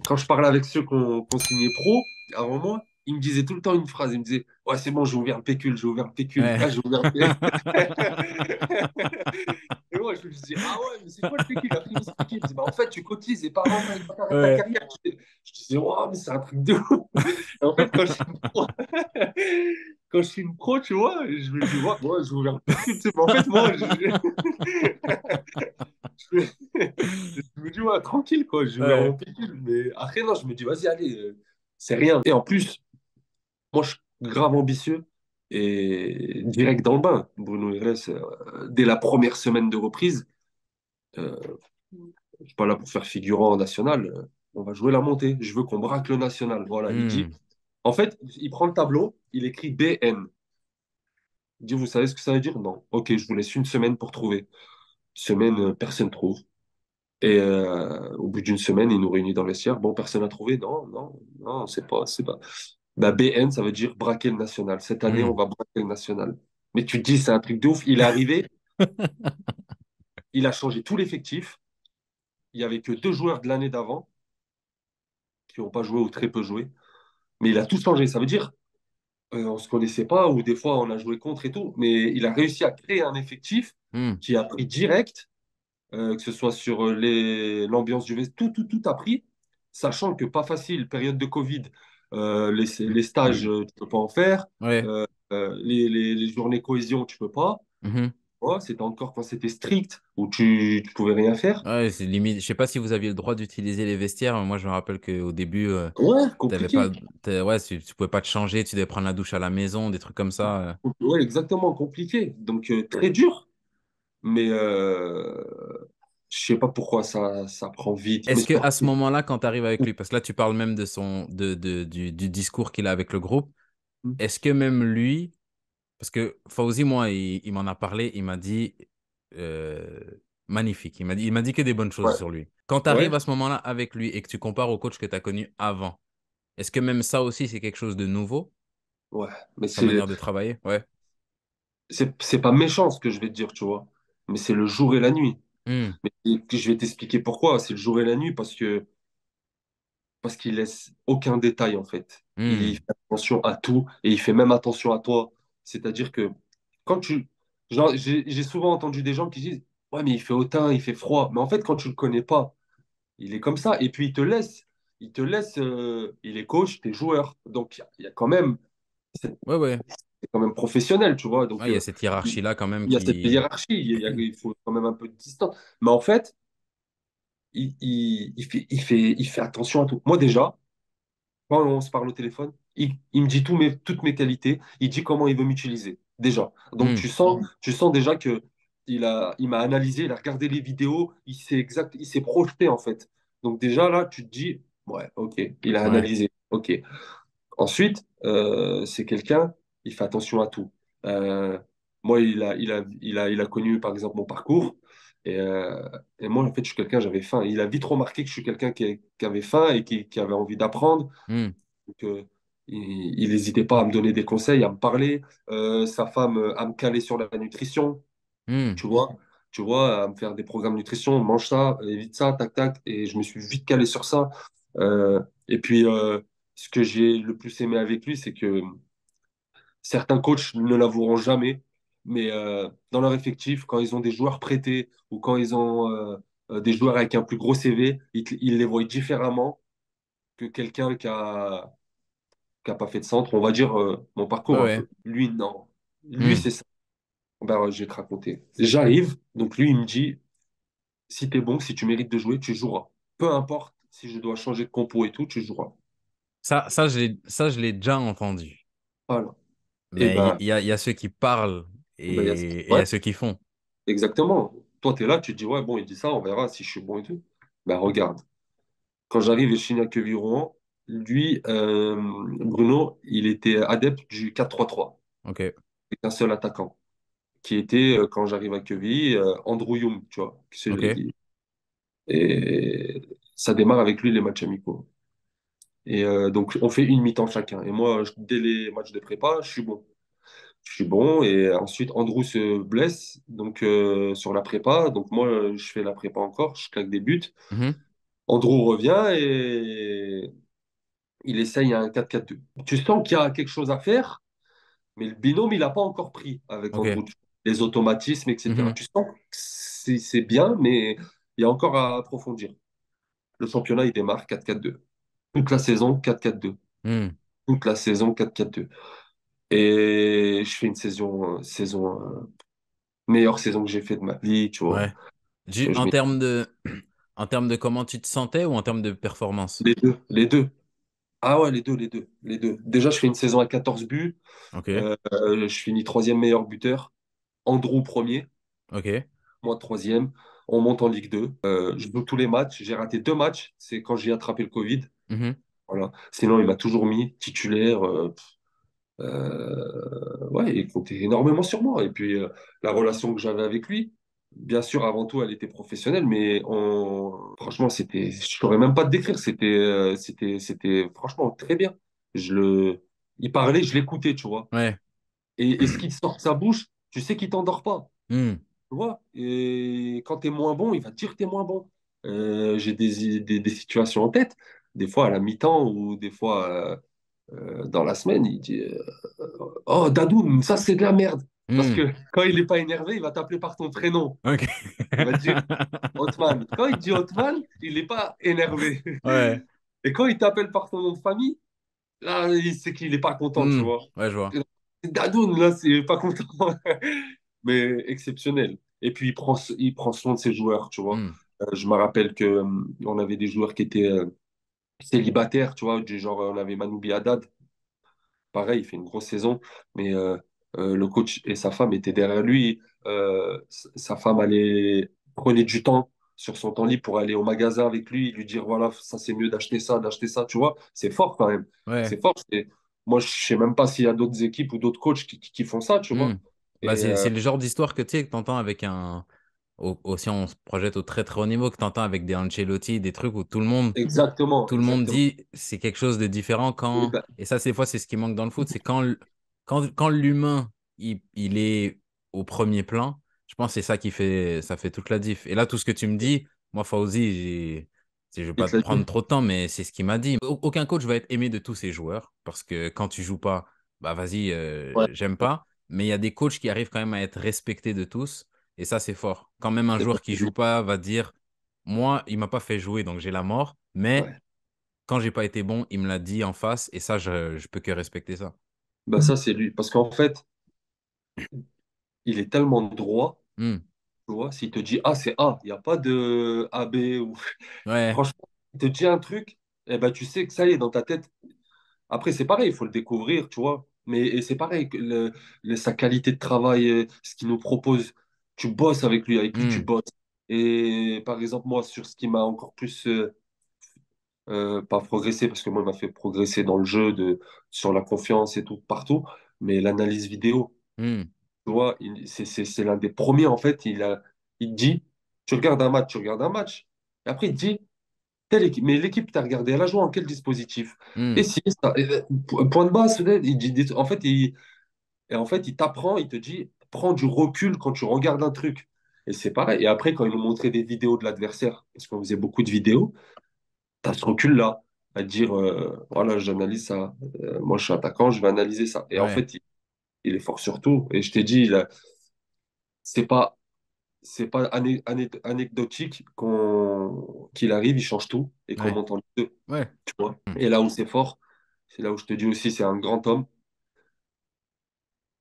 quand je parlais avec ceux qui ont signé pro avant moi, ils me disaient tout le temps une phrase. Ils me disaient, ouais, c'est bon, j'ai ouvert le pécule, j'ai ouvert le pécule. Ouais. Ah, j'ai ouvert le Et moi, je me dis, ah ouais, mais c'est quoi le pécule? Après, il m'expliquait. Il me dit, bah, en fait, tu cotises et par an, ta Ouais. carrière. Je disais, oh, mais c'est un truc de ouf. Et en fait, quand je suis une pro, tu vois, je me dis, ouais, moi, j'ai ouvert le pécule. Tu sais, mais en fait, moi, je, je me dis, ouais, tranquille, quoi, j'ai ouvert mon Ouais. pécule. Mais après, non, je me dis, vas-y, allez, c'est rien. Et en plus, moi, je suis grave ambitieux et direct dans le bain. Bruno Irles, dès la première semaine de reprise, euh, je suis pas là pour faire figurant en national. On va jouer la montée. Je veux qu'on braque le national. Voilà, il dit. Hmm. En fait, il prend le tableau, il écrit BN. Il dit, vous savez ce que ça veut dire? Non. Ok, je vous laisse une semaine pour trouver. Semaine, personne trouve. Et au bout d'une semaine, il nous réunit dans le vestiaire. Bon, personne n'a trouvé. Non, non, non, c'est pas. Bah, BN, ça veut dire braquer le national. Cette année, on Hmm. va braquer le national. Mais tu te dis, c'est un truc de ouf. Il est arrivé, il a changé tout l'effectif. Il y avait que deux joueurs de l'année d'avant qui n'ont pas joué ou très peu joué. Mais il a tout changé. Ça veut dire, on ne se connaissait pas ou des fois on a joué contre et tout. Mais il a réussi à créer un effectif Hmm. qui a pris direct, que ce soit sur l'ambiance du vestiaire, tout a pris, sachant que pas facile, période de Covid, les stages, tu peux pas en faire, Ouais. euh, les journées cohésion, tu peux pas. Mhm. Ouais, c'était encore quand c'était strict, où tu pouvais rien faire. Ouais, c'est limite. Je sais pas si vous aviez le droit d'utiliser les vestiaires. Mais moi, je me rappelle qu'au début, Ouais, t'avais compliqué. pas, ouais, tu pouvais pas te changer. Tu devais prendre la douche à la maison, des trucs comme ça. Ouais, exactement, compliqué. Donc, très dur, mais je sais pas pourquoi ça prend vite. Mais Est-ce je que pense à ce que- moment-là, quand tu arrives avec lui, parce que là, tu parles même de du discours qu'il a avec le groupe, est-ce que même lui, parce que Fawzi, moi, il m'en a parlé, il m'a dit euh, magnifique. Il m'a dit que des bonnes choses Ouais. sur lui. Quand tu arrives Ouais, à ce moment-là avec lui et que tu compares au coach que tu as connu avant, est-ce que même ça aussi, c'est quelque chose de nouveau, ouais. Mais sa manière de travailler? Ouais. c'est pas méchant ce que je vais te dire, tu vois. Mais c'est le jour et la nuit. Hmm, Mais je vais t'expliquer pourquoi. C'est le jour et la nuit parce qu'il laisse aucun détail, en fait. Il hmm, fait attention à tout et il fait même attention à toi. C'est-à-dire que quand tu. Genre, j'ai souvent entendu des gens qui disent, ouais, mais il fait hautain, il fait froid. Mais en fait, quand tu le connais pas, il est comme ça. Et puis, il te laisse. Il est coach, t'es joueur. Donc, il y a quand même. C'est ouais, ouais. c'est quand même professionnel, tu vois. Donc, Ouais, il y a cette il hiérarchie-là quand même il y a cette qui. hiérarchie. Il faut quand même un peu de distance. Mais en fait, il fait attention à tout. Moi, déjà, quand on se parle au téléphone, il me dit toutes mes qualités, il dit comment il veut m'utiliser, déjà. Donc Hmm, tu sens déjà que il m'a analysé, il a regardé les vidéos, il s'est projeté en fait. Donc déjà là, tu te dis, ouais, ok, il a ouais. analysé, ok. Ensuite, c'est quelqu'un, il fait attention à tout. Euh, Moi, il a connu, par exemple, mon parcours. Et, euh, et moi, en fait, je suis quelqu'un, j'avais faim. Il a vite remarqué que je suis quelqu'un qui avait faim et qui avait envie d'apprendre. Hmm, Donc, il n'hésitait pas à me donner des conseils, à me parler. Sa femme, à me caler sur la nutrition, Hmm. tu vois. Tu vois, à me faire des programmes nutrition, mange ça, évite ça, tac, tac. Et je me suis vite calé sur ça. Et puis, ce que j'ai le plus aimé avec lui, c'est que certains coachs ne l'avoueront jamais, mais dans leur effectif, quand ils ont des joueurs prêtés ou quand ils ont des joueurs avec un plus gros CV, ils les voient différemment que quelqu'un qui a pas fait de centre. On va dire mon Ouais, parcours un ouais. peu. Lui, non. Lui, Hmm. c'est ça. Ben, ouais, je vais te raconter. J'arrive, donc lui, il me dit, si tu es bon, si tu mérites de jouer, tu joueras. Peu importe si je dois changer de compo et tout, tu joueras. Ça, je l'ai déjà entendu. Voilà. Et Mais ben, il y a ceux qui parlent ben, et il y ouais, a ceux qui font. exactement. Toi, tu es là, tu te dis, ouais, bon, il dit ça, on verra si je suis bon et tout. Ben, regarde. Quand j'arrive et je signe à Quevilly-Rouen, lui, Bruno, il était adepte du 4-3-3, Ok, avec un seul attaquant, qui était, quand j'arrive à Quevilly, Andrew Young, tu vois. ok. Et ça démarre avec lui les matchs amicaux. Et donc, on fait une mi-temps chacun. Et moi, dès les matchs de prépa, je suis bon. Je suis bon. Et ensuite, Andrew se blesse donc, sur la prépa. Donc, moi, je fais la prépa encore. Je claque des buts. Mhm. Andrew revient et il essaye un 4-4-2. Tu sens qu'il y a quelque chose à faire, mais le binôme, il n'a pas encore pris avec Ok. Andrew. Les automatismes, etc. Mhm. Tu sens que c'est bien, mais il y a encore à approfondir. Le championnat, il démarre 4-4-2. Toute la saison, 4-4-2. Hmm. Toute la saison, 4-4-2. Et je fais une meilleure saison que j'ai fait de ma vie, tu vois. Ouais. Je mets En termes de comment tu te sentais ou en termes de performance? les deux, les deux. Ah ouais, les deux. Déjà, je fais une saison à 14 buts. Ok, Je finis troisième meilleur buteur. Andrew premier, ok. moi troisième. On monte en Ligue 2. Je joue tous les matchs. J'ai raté deux matchs. C'est quand j'ai attrapé le Covid. Mhm. Voilà. Sinon, il m'a toujours mis titulaire. Ouais, il comptait énormément sur moi. Et puis, la relation que j'avais avec lui, bien sûr, avant tout, elle était professionnelle, mais franchement, je ne saurais même pas te décrire. C'était franchement très bien. Je le, il parlait, je l'écoutais, tu vois. Ouais. Et ce qui sort de sa bouche, tu sais qu'il t'endort pas, Hmm. tu vois. Et quand tu es moins bon, il va te dire que tu es moins bon. J'ai des situations en tête, des fois à la mi-temps ou des fois dans la semaine, il dit oh, Dadoun, ça c'est de la merde. Parce Hmm. que quand il n'est pas énervé, il va t'appeler par ton prénom. Ok. Il va te dire Otman. Quand il dit Otman, il n'est pas énervé. Ouais. Et quand il t'appelle par ton nom de famille, là, il sait qu'il n'est pas content, tu Hmm. vois. Ouais, je vois. Dadoun, là, c'est pas content. Mais exceptionnel. Et puis, il prend soin de ses joueurs, tu vois. Hmm. Je me rappelle que on avait des joueurs qui étaient célibataires, tu vois, du genre, on avait Manoubi Haddad. Pareil, il fait une grosse saison, mais le coach et sa femme étaient derrière lui. Sa femme prenait du temps sur son temps libre pour aller au magasin avec lui, lui dire voilà, ça c'est mieux d'acheter ça, tu vois. C'est fort quand même. Ouais. C'est fort. Moi, je sais même pas s'il y a d'autres équipes ou d'autres coachs qui font ça, tu Hmm. vois. Bah, Et c'est le genre d'histoire que tu sais, que t'entends avec si on se projette au très très haut niveau, que t'entends avec des Ancelotti, des trucs où exactement, tout le monde exactement. dit c'est quelque chose de différent Et quand. ben, Et ça, des fois, c'est ce qui manque dans le foot, c'est quand l'humain, il est au premier plan, je pense que c'est ça ça fait toute la diff. Et là, tout ce que tu me dis, moi, Fauzi, je vais il pas te te l'a dit. prendre trop de temps, mais c'est ce qu'il m'a dit. Aucun coach va être aimé de tous ses joueurs parce que quand tu joues pas, bah vas-y, Ouais, j'aime pas. Mais il y a des coachs qui arrivent quand même à être respectés de tous. Et ça, c'est fort. Quand même un c'est pas joueur qui joue pas va dire, moi, il m'a pas fait jouer, donc j'ai la mort. Mais ouais. quand j'ai pas été bon, il me l'a dit en face. Et ça, je peux que respecter ça. Ben, ça, c'est lui. Parce qu'en fait, il est tellement droit. Hmm. Tu vois, s'il te dit A, c'est A, il n'y a pas de A, B. Ou... Ouais. Franchement, il te dit un truc, eh ben, tu sais que ça y est, dans ta tête. Après, c'est pareil, il faut le découvrir, tu vois. Mais et c'est pareil, que sa qualité de travail, ce qu'il nous propose, tu bosses avec lui, tu Hmm. bosses. Et par exemple, moi, sur ce qui m'a encore plus, pas progressé, parce que moi, il m'a fait progresser dans le jeu, sur la confiance et tout, partout, mais l'analyse vidéo. Hmm. Tu vois, c'est l'un des premiers, en fait. Il dit, tu regardes un match. Et après, il dit, Quelle équipe? Mais l'équipe que tu as regardée, elle a joué en quel dispositif? Et Hmm. si, point de base, il dit en fait, il t'apprend, il te dit, prends du recul quand tu regardes un truc. Et c'est pareil. Et après, quand ils nous montraient des vidéos de l'adversaire, parce qu'on faisait beaucoup de vidéos, tu as ce recul-là, à te dire, voilà, j'analyse ça. Moi, je suis attaquant, je vais analyser ça. Et en Ouais, fait, il est fort sur tout. Et je t'ai dit, c'est pas, anecdotique qu'il arrive, il change tout et qu'on ouais, monte en Ligue 2. ouais. Tu vois. Hmm. Et là où c'est fort, c'est là où je te dis aussi, c'est un grand homme.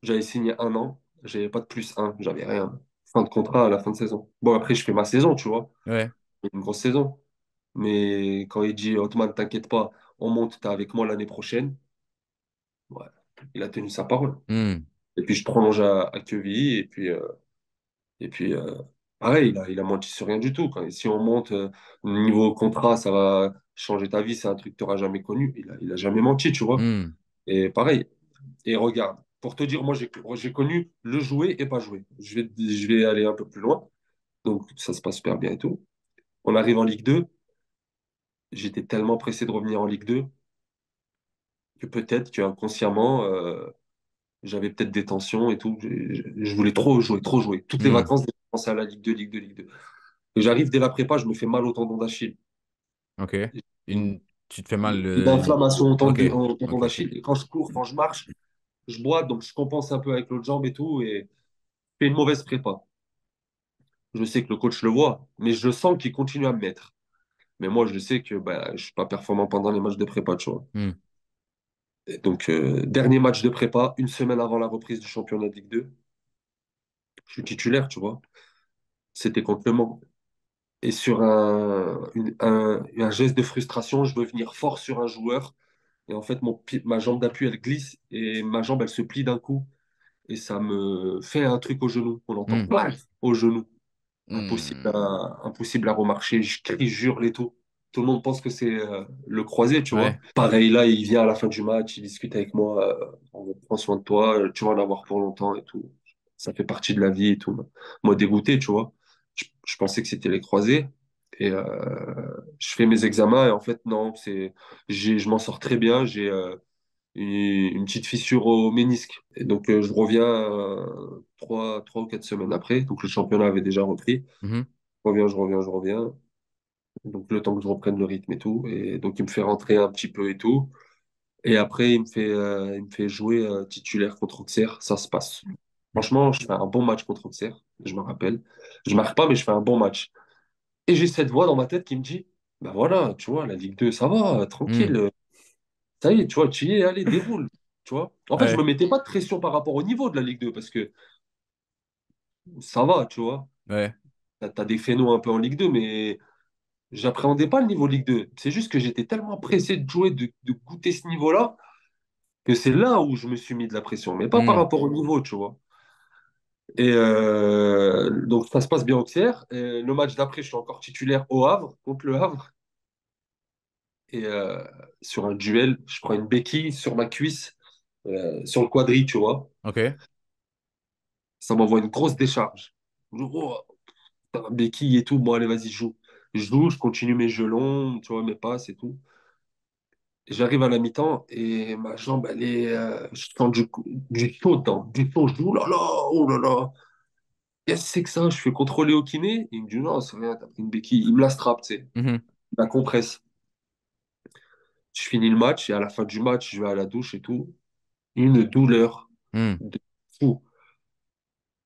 J'avais signé 1 an, j'avais pas de +1, j'avais rien. Fin de contrat à la fin de saison. Bon, après, je fais ma saison, tu vois, Ouais. une grosse saison. Mais quand il dit, Otman, t'inquiète pas, on monte, t'es avec moi l'année prochaine, ouais, il a tenu sa parole. Hmm. Et puis, je prolonge à Quevilly, et puis, pareil, il a menti sur rien du tout. Si on monte, niveau contrat, ça va changer ta vie, c'est un truc que tu n'auras jamais connu. Il a jamais menti, tu vois. Hmm. Et pareil, et regarde, pour te dire, moi, j'ai connu le jouer et pas jouer. Je vais aller un peu plus loin. Donc, ça se passe super bien et tout. On arrive en Ligue 2. J'étais tellement pressé de revenir en Ligue 2 que peut-être que inconsciemment, j'avais peut-être des tensions et tout. Je voulais trop jouer, trop jouer. Toutes les Hmm. vacances, j'ai pensé à la Ligue 2, Ligue 2, Ligue 2. Et j'arrive dès la prépa, je me fais mal au tendon d'Achille. Ok. Une, Tu te fais mal une inflammation Ok. au tendon Ok, ok. d'Achille. Et quand je cours, quand je marche, je boite, donc je compense un peu avec l'autre jambe et tout. Et je fais une mauvaise prépa. Je sais que le coach le voit, mais je sens qu'il continue à me mettre. Mais moi, je sais que bah, je ne suis pas performant pendant les matchs de prépa, tu vois. Hmm. Et donc, dernier match de prépa, une semaine avant la reprise du championnat de Ligue 2, je suis titulaire, tu vois. C'était contre Le Mans. Et sur un geste de frustration, je veux venir fort sur un joueur. Et en fait, ma jambe d'appui, elle glisse et ma jambe, elle se plie d'un coup. Et ça me fait un truc au genou. On entend Hmm. plaf au genou. Hmm. Impossible à remarcher. Je crie, je hurle et tout. Tout le monde pense que c'est le croisé, tu vois. Ouais. Pareil, là, il vient à la fin du match, il discute avec moi. On prend soin de toi, tu vas en avoir pour longtemps et tout. Ça fait partie de la vie et tout. Moi, dégoûté, tu vois. Je pensais que c'était les croisés. Et je fais mes examens et en fait, non, je m'en sors très bien. J'ai une petite fissure au ménisque. Et donc, je reviens 3 ou 4 semaines après. Donc, le championnat avait déjà repris. Mhm. Je reviens. Donc, le temps que je reprenne le rythme et tout. Et donc, il me fait rentrer un petit peu et tout. Et après, il me fait jouer titulaire contre Auxerre. Ça se passe. Franchement, je fais un bon match contre Auxerre. Je me rappelle. Je marque pas, mais je fais un bon match. Et j'ai cette voix dans ma tête qui me dit, ben voilà, tu vois, la Ligue 2, ça va, Hmm. tranquille. Ça y est, tu vois, tu y es, allez, déroule. Tu vois. En fait, je me Ouais. mettais pas de pression par rapport au niveau de la Ligue 2 parce que ça va, tu vois. Ouais. T'as des phénos un peu en Ligue 2, mais j'appréhendais pas le niveau Ligue 2. C'est juste que j'étais tellement pressé de jouer, de goûter ce niveau-là, que c'est là où je me suis mis de la pression, mais pas par Hmm. rapport au niveau, tu vois. Et donc, ça se passe bien au Auxerre. Et le match d'après, je suis encore titulaire au Havre, contre le Havre. Et sur un duel, je prends une béquille sur ma cuisse, sur le quadri, tu vois. Ok. Ça m'envoie une grosse décharge. Je dis, oh, putain, béquille et tout. Bon, allez, vas-y, joue. Je joue, je continue mes jeux longs, tu vois, mes passes et tout. Et j'arrive à la mi-temps et ma jambe, je sens du chaud dedans. Du chaud, je dis, oh là là. Qu'est-ce que c'est que ça? Je fais contrôler au kiné. Il me dit, non, c'est rien, t'as pris une béquille. Il me la strappe, tu sais. Mhm. Il la compresse. Je finis le match et à la fin du match, je vais à la douche et tout. Une douleur Hmm. de fou.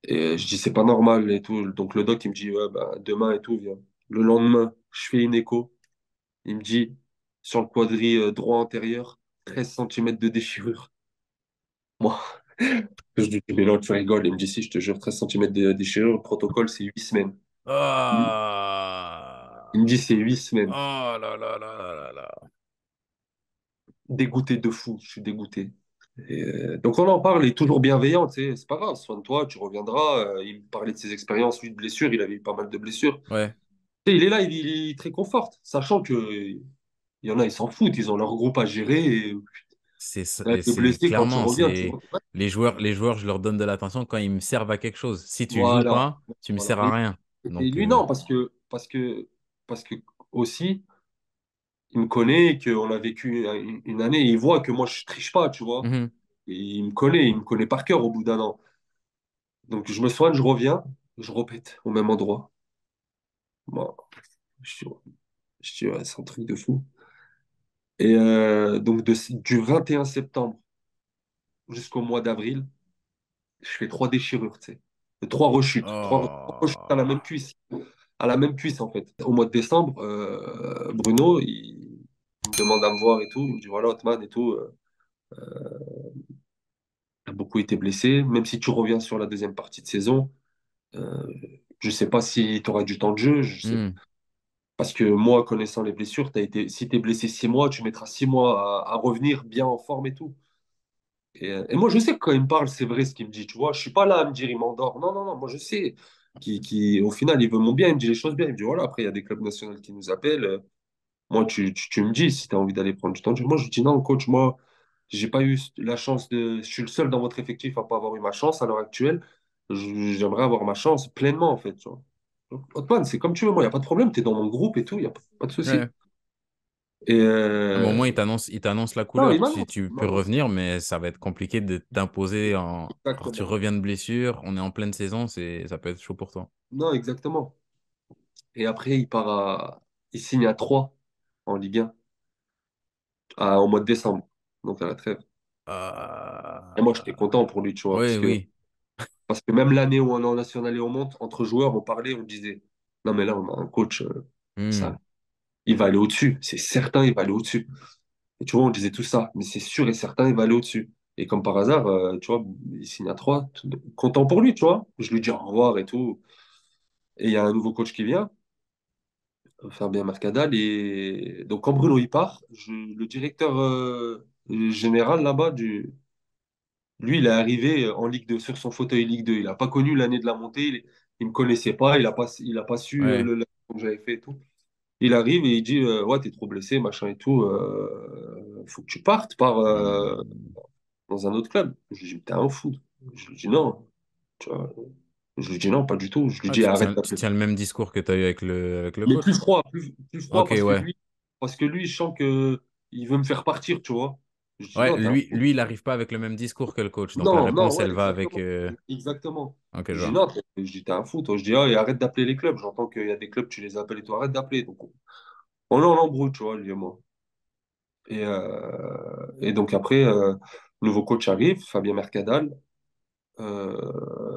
Et je dis, c'est pas normal et tout. Donc le doc, il me dit, ouais, bah, demain et tout, viens. Le lendemain, je fais une écho. Il me dit, sur le quadri droit antérieur, 13 cm de déchirure. Moi, je dis, mais non, tu rigoles. Il me dit, si, je te jure, 13 cm de déchirure. Le protocole, c'est 8 semaines. Il me Ah. dit, c'est 8 semaines. Oh là là là là là là. Dégoûté de fou, je suis dégoûté. Et, donc on en parle, il est toujours bienveillant, tu sais, c'est pas grave, soin de toi, tu reviendras. Il me parlait de ses expériences, lui, de blessures, il avait eu pas mal de blessures. Ouais. Tu sais, il est là, il te réconforte, sachant que il y en a, ils s'en foutent, ils ont leur groupe à gérer. Et, là, t'es C'est blessé, quand tu clairement, reviens, c'est les joueurs, je leur donne de l'attention quand ils me servent à quelque chose. Si tu joues voilà. pas, tu me Voilà. sers à rien. Et Donc, lui, non, parce que aussi. il me connaît, et qu'on a vécu une année, et il voit que moi, je triche pas, tu vois. Mhm. Et il me connaît par cœur au bout d'un an. Donc, je me soigne, je reviens, je répète au même endroit. Bon, je dis, ouais, c'est un truc de fou. Et donc, du 21 septembre jusqu'au mois d'avril, je fais trois déchirures, tu sais. Trois rechutes. Trois rechutes à la Oh. même cuisse. À la même cuisse, en fait. Au mois de décembre, Bruno, il me demande à me voir et tout. Il me dit, voilà, Otman et tout, t'as beaucoup été blessé. Même si tu reviens sur la deuxième partie de saison, euh, je sais pas si tu auras du temps de jeu. Je sais. Hmm. Parce que moi, connaissant les blessures, si tu es blessé 6 mois, tu mettras 6 mois à revenir bien en forme et tout. Et moi, je sais que quand il me parle, c'est vrai ce qu'il me dit, tu vois. Je suis pas là à me dire, il m'endort. Non, non, non, moi, je sais. Au final, il veut mon bien, il me dit les choses bien. Il me dit, voilà, après, il y a des clubs nationaux qui nous appellent. Moi, tu me dis si tu as envie d'aller prendre du temps. Moi, je dis, non, coach, moi, j'ai pas eu la chance de. Je suis le seul dans votre effectif à pas avoir eu ma chance à l'heure actuelle. J'aimerais avoir ma chance pleinement, en fait, tu vois. Donc, Otman, c'est comme tu veux, moi, il n'y a pas de problème. Tu es dans mon groupe et tout, il n'y a pas de souci. Ouais. Et Ah, mais au moins, il t'annonce la non, couleur. Tu il peux m'annonce. revenir, mais ça va être compliqué de t'imposer alors tu Exactement. reviens de blessure, on est en pleine saison, ça peut être chaud pour toi. Non, exactement. Et après, il signe à 3 en Ligue 1 au mois de décembre, donc à la trêve. Et moi, j'étais content pour lui, tu vois, Oui, oui. parce que même l'année où on est en national et on monte, entre joueurs, on parlait, on disait, non, mais là, on a un coach, Hmm. ça, il va aller au-dessus. C'est certain, il va aller au-dessus. Et tu vois, on disait tout ça, mais c'est sûr et certain, il va aller au-dessus. Et comme par hasard, tu vois, il signe à 3 content pour lui, tu vois. Je lui dis au revoir et tout. Et il y a un nouveau coach qui vient. Fabien Mercadal. Et donc, quand Bruno y part, le directeur général là-bas, lui, il est arrivé en Ligue 2, sur son fauteuil Ligue 2. Il n'a pas connu l'année de la montée. Il ne me connaissait pas. Il a pas su Ouais. le que j'avais fait et tout. Il arrive et il dit ouais, t'es trop blessé, machin et tout. Faut que tu partes Hmm. dans un autre club. Je lui dis, t'es un fou. Je lui dis non. Tu vois. Je lui dis non, pas du tout. Je lui Ah, dis arrête tu d'appeler. tiens le même discours que tu as eu avec avec le Mais coach. plus froid Ok, ouais. parce que lui, je sens que il veut me faire partir, tu vois. Je dis Ouais, non, t'es un fou. lui, il n'arrive pas avec le même discours que le coach. Donc la Non, non, réponse, ouais, elle va avec. exactement. Ok, je Je dis vois. non, je dis t'es un fou, toi. Je dis ah, et arrête d'appeler les clubs. J'entends qu'il y a des clubs, tu les appelles et toi, arrête d'appeler. Donc on est en embrouille, tu vois, lui et moi. Et donc après, nouveau coach arrive, Fabien Mercadal.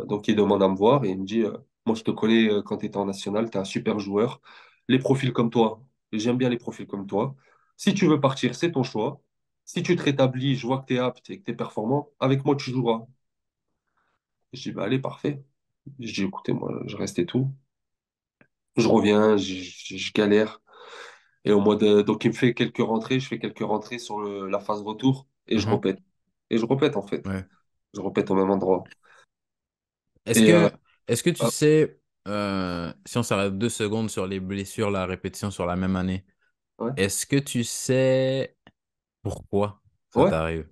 Donc il demande à me voir et il me dit moi je te connais quand tu étais en national, tu es un super joueur. Les profils comme toi, j'aime bien les profils comme toi. Si tu veux partir, c'est ton choix. Si tu te rétablis, je vois que tu es apte et que tu es performant, avec moi tu joueras. Je dis bah allez, parfait. Je dis écoutez, moi je reste et tout. Je reviens, je galère. Et donc il me fait quelques rentrées, je fais quelques rentrées sur la phase retour et je Mhm. répète. Et je répète en fait. Ouais. Je répète au même endroit. Est-ce Et que, est-ce que tu ah, sais, si on s'arrête 2 secondes sur les blessures, la répétition sur la même année, ouais, est-ce que tu sais pourquoi ça ouais. t'arrive?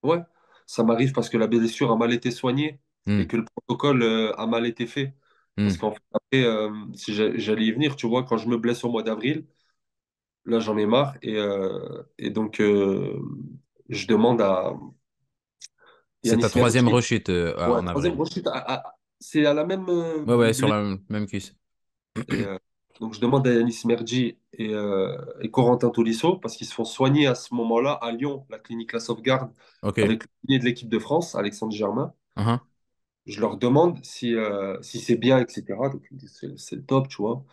Ouais, ça m'arrive parce que la blessure a mal été soignée Hmm. et que le protocole a mal été fait. Parce Hmm. qu'en fait, après, si j'allais y venir, tu vois, quand je me blesse au mois d'avril, là, j'en ai marre. Et donc, je demande à C'est ta Yanis troisième Mergi. rechute Ouais, en troisième avril. rechute. C'est à la même Ouais, ouais, sur blessure. la même cuisse. Et, donc, je demande à Yanis Mergi et Corentin Tolisso, parce qu'ils se font soigner à ce moment-là à Lyon, la clinique La Sauvegarde, Ok. avec le kiné de l'équipe de France, Alexandre Germain. Mhm. Je leur demande si c'est bien, etc. Donc, ils me disent, c'est le top, tu vois.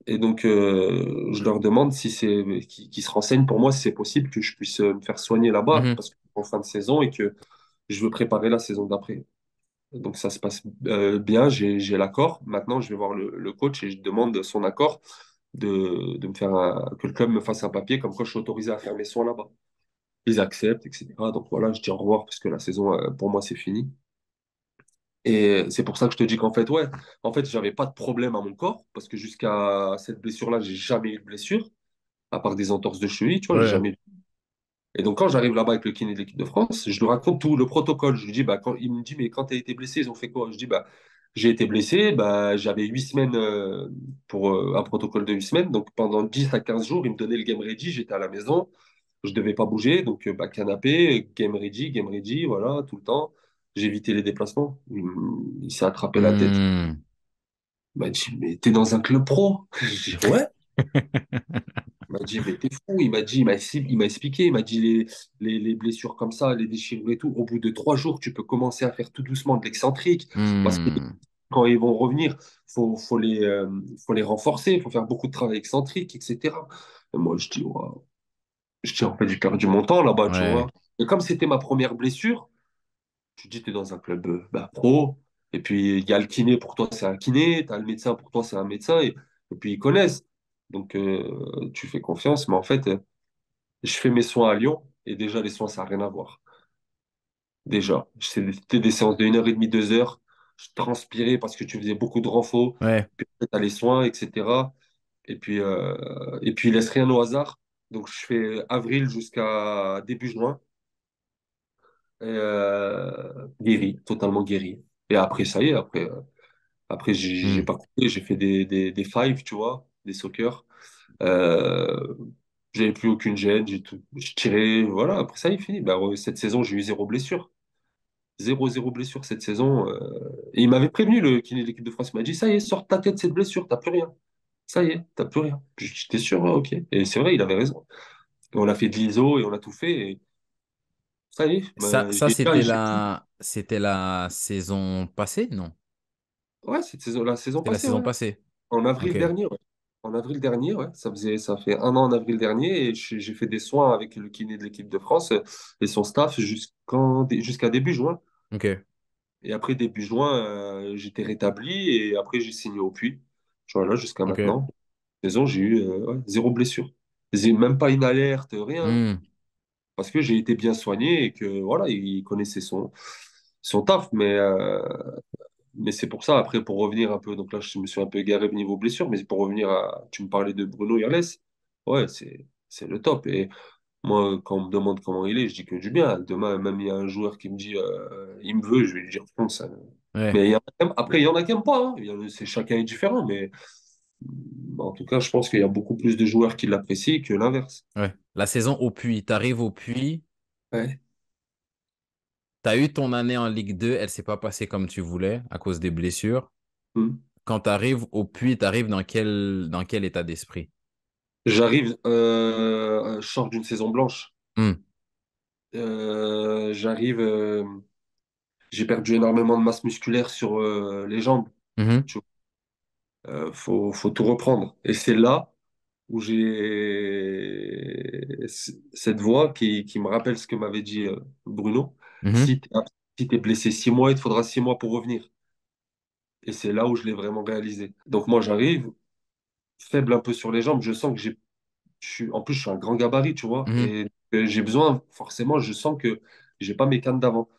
Et donc, je leur demande qu'ils se renseignent pour moi, si c'est possible que je puisse me faire soigner là-bas, Mhm. parce que en fin de saison et que je veux préparer la saison d'après. Donc, ça se passe bien, j'ai l'accord. Maintenant, je vais voir le coach et je demande son accord de me faire que le club me fasse un papier comme quoi je suis autorisé à faire mes soins là-bas. Ils acceptent, etc. Donc voilà, je dis au revoir parce que la saison, pour moi, c'est fini. Et c'est pour ça que je te dis qu'en fait, ouais, en fait, j'avais pas de problème à mon corps, parce que jusqu'à cette blessure-là, j'ai jamais eu de blessure, à part des entorses de cheville, tu vois, j'ai Ouais. jamais eu. Et donc, quand j'arrive là-bas avec le kiné de l'équipe de France, je lui raconte tout le protocole. Je lui dis, bah, il me dit, mais quand tu as été blessé, ils ont fait quoi? Je dis, bah, J'ai été blessé, bah, j'avais 8 semaines pour un protocole de 8 semaines. Donc pendant 10 à 15 jours, il me donnait le game ready, j'étais à la maison, je devais pas bouger. Donc bah, canapé, game ready, voilà, tout le temps. J'ai évité les déplacements. Il s'est attrapé la tête. Hmm. Il m'a dit, mais t'es dans un club pro? Je dis, ouais. Il m'a dit, mais t'es fou. Il m'a dit, il m'a expliqué. Il m'a dit, les blessures comme ça, les déchirures et tout, au bout de 3 jours, tu peux commencer à faire tout doucement de l'excentrique. Parce que Hmm. quand ils vont revenir, faut les renforcer. Il faut faire beaucoup de travail excentrique, etc. Et moi, je dis, waouh. Je dis, en fait, j'ai perdu mon temps là-bas, tu vois. Ouais. Et comme c'était ma première blessure, tu dis, tu es dans un club bah, pro. Et puis, il y a le kiné pour toi, c'est un kiné. Tu as le médecin pour toi, c'est un médecin. Et puis, ils connaissent. Donc, tu fais confiance. Mais en fait, je fais mes soins à Lyon. Et déjà, les soins, ça n'a rien à voir. Déjà, c'était des séances de 1 heure et demie, 2 heures. Je transpirais parce que tu faisais beaucoup de renfort. Ouais. Puis, tu as les soins, etc. Et puis, il laisse rien au hasard. Donc, je fais avril jusqu'à début juin. Guéri, totalement guéri. Et après, ça y est, après j'ai Hmm. pas coupé, j'ai fait des fives, tu vois, des soccer. Euh, j'avais plus aucune gêne, je tirais, voilà, après ça y est, fini. Bah, cette saison, j'ai eu zéro blessure. Zéro blessure cette saison. Et il m'avait prévenu, le kiné de l'équipe de France, il m'a dit, ça y est, sors ta tête cette blessure, t'as plus rien. Ça y est, t'as plus rien. J'étais sûr, ouais, ok. Et c'est vrai, il avait raison. Et on a fait de l'ISO et on a tout fait. Et ça y est, Ça, bah, ça j'ai c'était la saison passée, non? ouais, la saison C'était la passée, saison ouais. passée. En Ok. avril dernier, ouais. En avril dernier, ouais. Ça fait 1 an en avril dernier et j'ai fait des soins avec le kiné de l'équipe de France et son staff jusqu'à début juin. Ok. Et après début juin, j'étais rétabli et après j'ai signé au Puy. Voilà, jusqu'à Ok. maintenant. Saison, j'ai eu ouais, zéro blessure. Même pas une alerte, rien. Hmm. Parce que j'ai été bien soigné et que voilà, il connaissait son taf. Mais c'est pour ça, après, pour revenir un peu, donc là, je me suis un peu égaré au niveau blessure, mais pour revenir à, tu me parlais de Bruno Irles, ouais, c'est le top. Et moi, quand on me demande comment il est, je dis que du bien. Demain, même il y a un joueur qui me dit, il me veut, je vais lui dire, fonce. Ouais. Mais après, il y en a qui n'aiment pas, hein. Chacun est différent, mais en tout cas, je pense qu'il y a beaucoup plus de joueurs qui l'apprécient que l'inverse. Ouais. La saison au Puy. T'arrives au Puy. Ouais. T'as eu ton année en Ligue 2. Elle s'est pas passée comme tu voulais à cause des blessures. Hmm. Quand t'arrives au Puy, t'arrives dans quel état d'esprit? Je sors d'une saison blanche. Hmm. J'arrive. J'ai perdu énormément de masse musculaire sur les jambes. Mhm. Tu faut tout reprendre. Et c'est là où j'ai cette voix qui me rappelle ce que m'avait dit Bruno. Mhm. Si tu es blessé 6 mois, il te faudra 6 mois pour revenir. Et c'est là où je l'ai vraiment réalisé. Donc moi, j'arrive, faible un peu sur les jambes. Je sens que en plus, je suis un grand gabarit, tu vois. Mhm. Et j'ai besoin, forcément, je sens que j'ai pas mes cannes d'avant.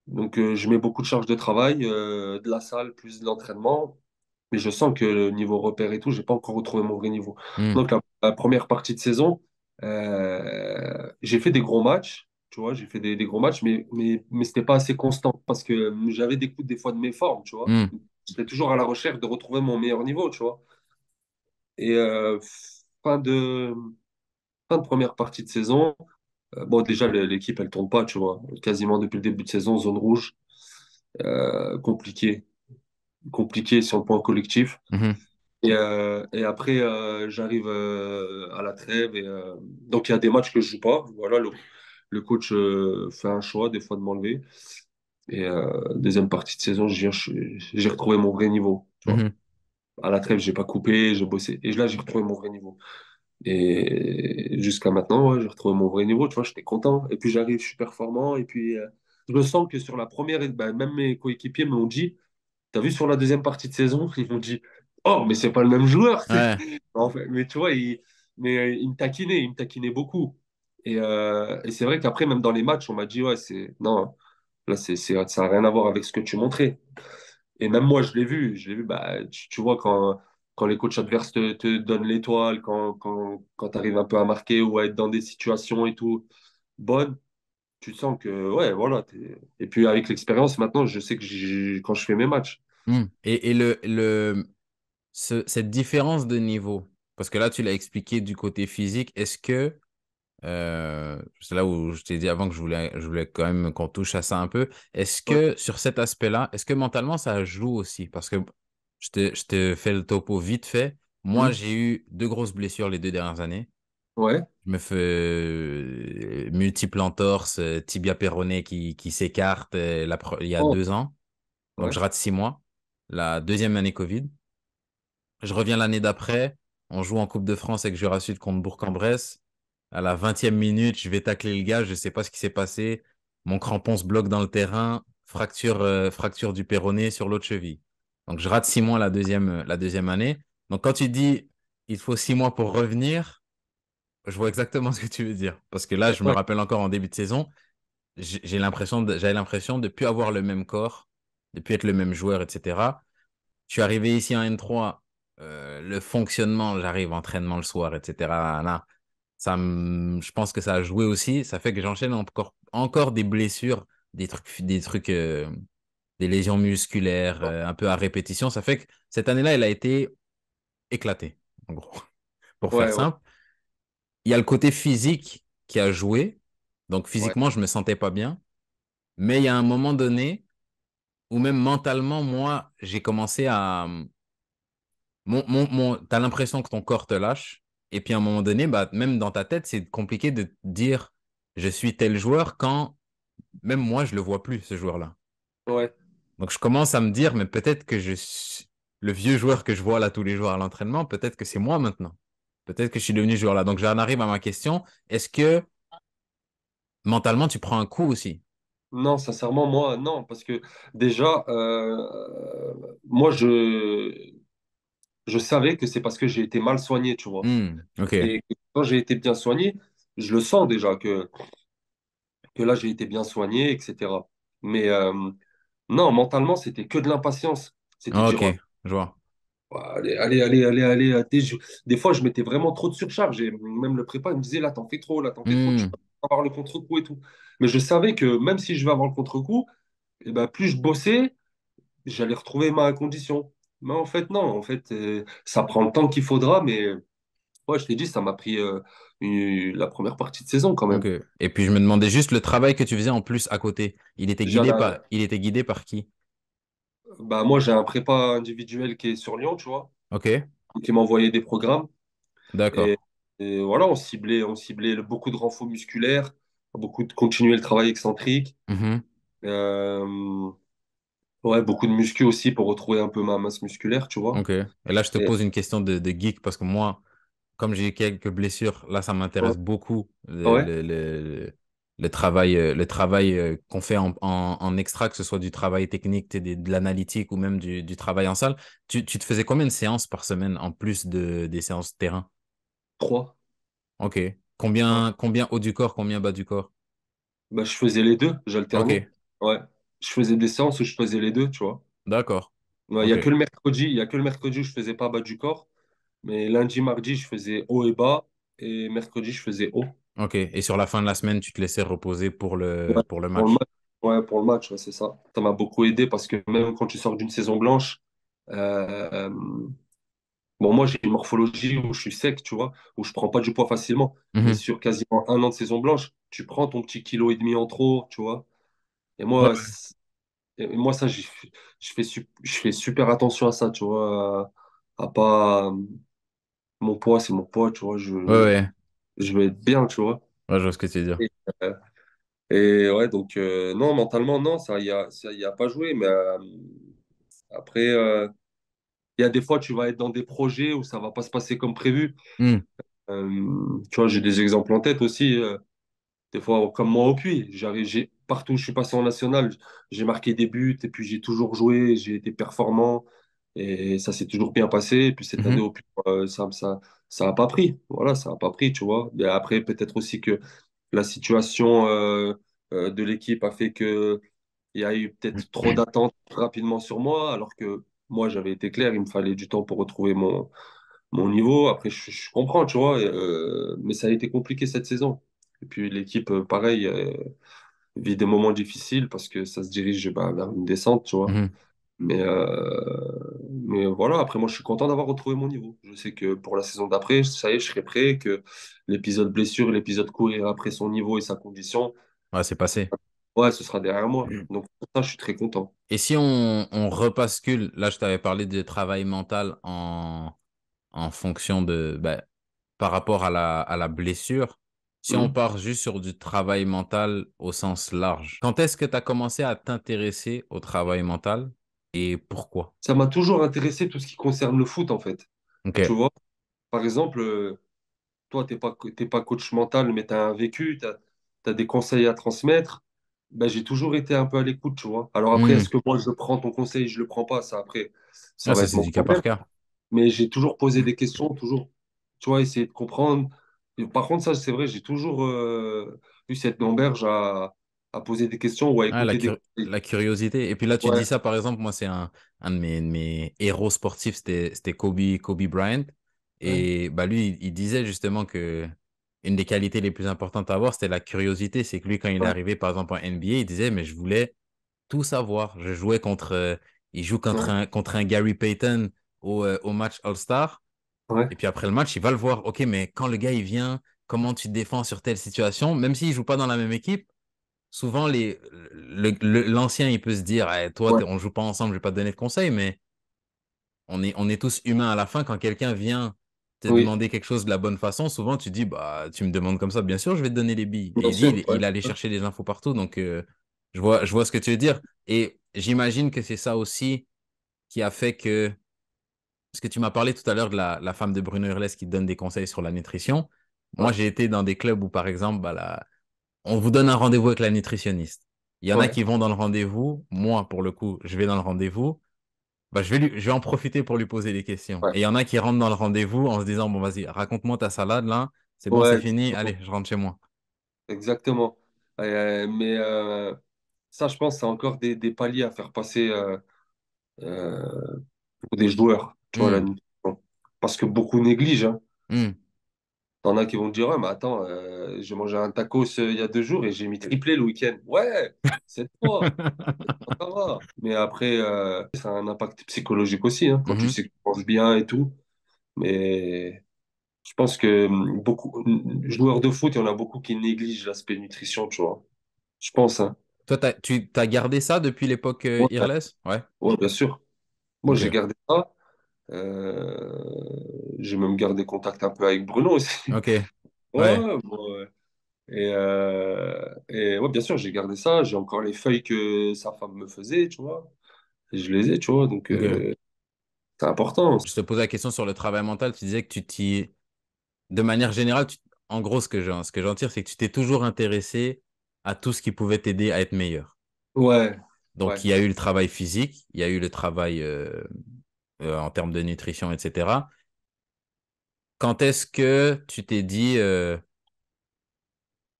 Donc, je mets beaucoup de charge de travail, de la salle, plus de l'entraînement. Mais je sens que le niveau repère et tout, j'ai pas encore retrouvé mon vrai niveau. Mhm. Donc, la première partie de saison, j'ai fait des gros matchs. Tu vois, j'ai fait des gros matchs, mais c'était pas assez constant parce que j'avais des coups des fois de mes formes, tu vois. Mhm. J'étais toujours à la recherche de retrouver mon meilleur niveau, tu vois. Et fin de, fin de première partie de saison, bon, déjà, l'équipe, elle tourne pas, tu vois. Quasiment depuis le début de saison, zone rouge, compliqué. Compliqué sur le point collectif. Mhm. Et après, j'arrive à la trêve. Donc, il y a des matchs que je joue pas. Voilà, le coach fait un choix, des fois, de m'enlever. Et deuxième partie de saison, j'ai retrouvé mon vrai niveau. Tu vois. Mhm. À la trêve, j'ai pas coupé, j'ai bossé. Et là, j'ai retrouvé mon vrai niveau. Et jusqu'à maintenant, ouais, j'ai retrouvé mon vrai niveau. Tu vois, j'étais content. Et puis, j'arrive, je suis performant. Et puis, je me sens que sur la première, ben, même mes coéquipiers me l'ont dit. T'as vu sur la deuxième partie de saison, ils m'ont dit, oh, mais c'est pas le même joueur. Ouais. En fait, mais tu vois, il me taquinait beaucoup. Et c'est vrai qu'après, même dans les matchs, on m'a dit, ouais, non, là, ça n'a rien à voir avec ce que tu montrais. Et même moi, je l'ai vu, bah, tu vois, quand les coachs adverses te donnent l'étoile, quand tu arrives un peu à marquer ou à être dans des situations et tout bonnes, tu sens que, ouais, voilà. Et puis avec l'expérience, maintenant, je sais que quand je fais mes matchs. Et cette différence de niveau, parce que là, tu l'as expliqué du côté physique, est-ce que, c'est là où je t'ai dit avant que je voulais quand même qu'on touche à ça un peu, est-ce Ouais, que sur cet aspect-là, est-ce que mentalement ça joue aussi? Parce que je te fais le topo vite fait. Moi, hmm, j'ai eu deux grosses blessures les 2 dernières années. ouais. Je me fais multiple entorses, tibia péroné qui s'écarte il y a Oh, 2 ans. Donc, ouais. je rate 6 mois. La deuxième année Covid. Je reviens l'année d'après. On joue en Coupe de France avec Jura Sud contre Bourg-en-Bresse. À la 20e minute, je vais tacler le gars. Je ne sais pas ce qui s'est passé. Mon crampon se bloque dans le terrain. Fracture du péroné sur l'autre cheville. Donc, je rate 6 mois la deuxième année. Donc, quand tu dis il faut 6 mois pour revenir, je vois exactement ce que tu veux dire. Parce que là, je me Ouais. rappelle encore en début de saison, j'avais l'impression de ne plus avoir le même corps, de ne plus être le même joueur, etc. Je suis arrivé ici en N3, le fonctionnement, j'arrive entraînement le soir, etc. Là, je pense que ça a joué aussi. Ça fait que j'enchaîne encore des blessures, des lésions musculaires, un peu à répétition. Ça fait que cette année-là, elle a été éclatée, en gros, pour faire Ouais, ouais, simple. Il y a le côté physique qui a joué. Donc ouais. physiquement, je me sentais pas bien. Mais il y a un moment donné où même mentalement, moi, j'ai commencé à... T'as l'impression que ton corps te lâche. Et puis à un moment donné, bah, même dans ta tête, c'est compliqué de te dire je suis tel joueur quand même moi, je le vois plus, ce joueur-là. Ouais. Donc je commence à me dire, mais peut-être que je suis le vieux joueur que je vois là tous les jours à l'entraînement, peut-être que c'est moi maintenant. Peut-être que je suis devenu ce joueur-là. Donc j'en arrive à ma question. Est-ce que mentalement, tu prends un coup aussi? Non, sincèrement, moi, non, parce que déjà, moi, je savais que c'est parce que j'ai été mal soigné, tu vois. Ok, Et que quand j'ai été bien soigné, je le sens déjà que là, j'ai été bien soigné, etc. Mais non, mentalement, c'était que de l'impatience. C'était ok, dire, ouais, je vois. allez, allez, allez, allez, allez. Des fois, je mettais vraiment trop de surcharge. Et même le prépa, il me disait, là, t'en fais trop, tu Hmm, peux avoir le contre-coup et tout. Mais je savais que même si je vais avoir le contre-coup, eh ben, plus je bossais, j'allais retrouver ma condition. Mais en fait, non. En fait, ça prend le temps qu'il faudra. Mais ouais, je t'ai dit, ça m'a pris la première partie de saison quand ok. même. Et puis je me demandais juste le travail que tu faisais en plus à côté. J'en ai- Il était guidé par qui? Bah, moi, j'ai un prépa individuel qui est sur Lyon, tu vois, Ok, qui m'a envoyé des programmes. d'accord. Et, et voilà, on ciblait beaucoup de renforts musculaires, beaucoup de continuer le travail excentrique. Mhm, Euh, ouais, beaucoup de muscu aussi pour retrouver un peu ma masse musculaire, tu vois. ok. Et là, je te Et, pose une question de geek parce que moi, comme j'ai eu quelques blessures, là, ça ouais, m'intéresse beaucoup ouais. le travail qu'on fait en extra, que ce soit du travail technique, de l'analytique ou même du travail en salle. Tu te faisais combien de séances par semaine en plus des séances de terrain? 3. Ok. Ouais. Combien haut du corps, combien bas du corps? Bah, je faisais les deux, Ok, j'alternais. Ouais. Je faisais des séances où je faisais les deux, tu vois. d'accord. Ouais, il y Ok, a que le mercredi, il y a que le mercredi où je faisais pas bas du corps. Mais lundi, mardi, je faisais haut et bas. Et mercredi, je faisais haut. ok. Et sur la fin de la semaine, tu te laissais reposer Ouais, pour le pour le match. match. Ouais, pour le match, ouais, c'est ça. Ça m'a beaucoup aidé parce que même quand tu sors d'une saison blanche, euh, bon, moi, j'ai une morphologie où je suis sec, tu vois, où je prends pas du poids facilement. Mais Mhm. sur quasiment un an de saison blanche, tu prends ton petit kilo et demi en trop, tu vois. Et Ouais, moi, et moi ça, je fais super attention à ça, tu vois, à pas. Mon poids, c'est mon poids, tu vois. ouais, ouais. Je vais être bien, tu vois. Ouais, je vois ce que tu veux dire. Et, et ouais, donc, non, mentalement, non, ça y a pas joué. Mais après, il y a des fois, tu vas être dans des projets où ça va pas se passer comme prévu. Hmm. Tu vois, j'ai des exemples en tête aussi. Des fois, comme moi au Puy, partout où je suis passé en national, j'ai marqué des buts et puis j'ai toujours joué, j'ai été performant et ça s'est toujours bien passé. Et puis cette année Mhm. au Puy, ça a pas pris. Voilà, ça a pas pris, tu vois. Mais après, peut-être aussi que la situation de l'équipe a fait que il y a eu peut-être trop d'attentes rapidement sur moi, alors que moi, j'avais été clair, il me fallait du temps pour retrouver mon niveau. Après, je comprends, tu vois, mais ça a été compliqué cette saison. Et puis l'équipe, pareil. vit des moments difficiles parce que ça se dirige bah, vers une descente, tu vois. Mhm. Mais voilà, après, moi, je suis content d'avoir retrouvé mon niveau. Je sais que pour la saison d'après, ça y est, je serai prêt, que l'épisode blessure, l'épisode courir après son niveau et sa condition, Ouais, c'est passé. ouais, ce sera derrière moi. Donc, pour ça, je suis très content. Et si on repascule, là, je t'avais parlé de travail mental en fonction de, bah, par rapport à la blessure. Si on Hmm. part juste sur du travail mental au sens large, quand est-ce que tu as commencé à t'intéresser au travail mental et pourquoi? Ça m'a toujours intéressé tout ce qui concerne le foot, en fait. Tu Ok. vois, par exemple, toi, t'es pas coach mental, mais tu as un vécu, tu as, des conseils à transmettre. Ben, j'ai toujours été un peu à l'écoute, tu vois. Alors après, Hmm. est-ce que moi, je prends ton conseil, je le prends pas, ça après, ça Ah, va ça, être c'est mon du cas par problème. cas. Mais j'ai toujours posé des questions, toujours, tu vois, essayer de comprendre. Et par contre, ça, c'est vrai, j'ai toujours eu cette gamberge à poser des questions ou à Ah, écouter des conseils. la curiosité. Et puis là, tu Ouais, dis ça, par exemple, moi, c'est un de mes héros sportifs, c'était Kobe Bryant. ouais, Et bah, lui, il disait justement que une des qualités les plus importantes à avoir, c'était la curiosité. C'est que lui, quand il est ouais, arrivé, par exemple, en NBA, il disait, mais je voulais tout savoir. Je jouais il joue ouais, contre un Gary Payton au match All-Star. ouais, Et puis après le match, il va le voir. OK, mais quand le gars, il vient, comment tu te défends sur telle situation, même s'il joue pas dans la même équipe, souvent, l'ancien, il peut se dire, eh, toi, ouais, on joue pas ensemble, je vais pas te donner de conseils, mais on est tous humains à la fin. Quand quelqu'un vient te oui, demander quelque chose de la bonne façon, souvent, tu dis, bah, tu me demandes comme ça, bien sûr, je vais te donner les billes. Et bien il dit, sûr. Ouais, il allait chercher les infos partout, donc je vois ce que tu veux dire. Et j'imagine que c'est ça aussi qui a fait que, parce que tu m'as parlé tout à l'heure de la femme de Bruno Irles qui te donne des conseils sur la nutrition. Moi, ouais, j'ai été dans des clubs où, par exemple, bah, on vous donne un rendez-vous avec la nutritionniste. Il y en a ouais, qui vont dans le rendez-vous. Moi, pour le coup, je vais dans le rendez-vous. Bah, je vais en profiter pour lui poser des questions. ouais, Et il y en a qui rentrent dans le rendez-vous en se disant, bon, vas-y, raconte-moi ta salade, là. C'est bon, c'est ouais, fini. Allez, je rentre chez moi. exactement. Mais ça, je pense, c'est encore des paliers à faire passer euh, pour des joueurs, tu vois, la Hum, nutrition. Parce que beaucoup négligent, hein. hum. T'en as qui vont te dire, ouais, mais attends, j'ai mangé un tacos il y a 2 jours et j'ai mis triplé le week-end. Ouais, c'est toi, ça va. Mais après, ça a un impact psychologique aussi, hein, quand tu Mhm. sais que tu manges bien et tout. Mais je pense que joueurs de foot, il y en a beaucoup qui négligent l'aspect nutrition, tu vois. Je pense, hein. Toi, tu t'as gardé ça depuis l'époque Ouais, Irles? Ouais. ouais, bien sûr. Moi, Ok. j'ai gardé ça. J'ai même gardé contact un peu avec Bruno aussi. Ok. Ouais. Ouais, bon, ouais. Et ouais, bien sûr, j'ai gardé ça. J'ai encore les feuilles que sa femme me faisait, tu vois. Et je les ai, tu vois. Donc, Ok. c'est important. Je te posais la question sur le travail mental. Tu disais que de manière générale, en gros, ce que j'en tire, c'est que tu t'es toujours intéressé à tout ce qui pouvait t'aider à être meilleur. Ouais, Donc, ouais. il y a eu le travail physique, il y a eu le travail en termes de nutrition, etc. Quand est-ce que tu t'es dit,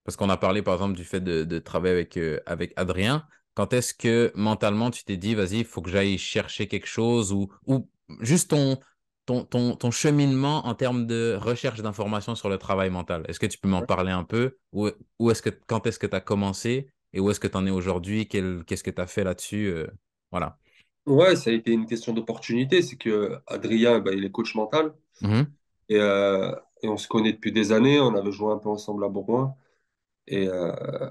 parce qu'on a parlé par exemple du fait de travailler avec Adrien, quand est-ce que mentalement tu t'es dit, vas-y, il faut que j'aille chercher quelque chose ou juste ton cheminement en termes de recherche d'informations sur le travail mental? Est-ce que tu peux m'en parler un peu? Quand est-ce que tu as commencé et où est-ce que tu en es aujourd'hui? Qu'est-ce que tu as fait là-dessus? Voilà. Ouais, ça a été une question d'opportunité. C'est que Adrien, bah, il est coach mental. Mhm. Et, euh, et on se connaît depuis des années. On avait joué un peu ensemble à Bourgoin.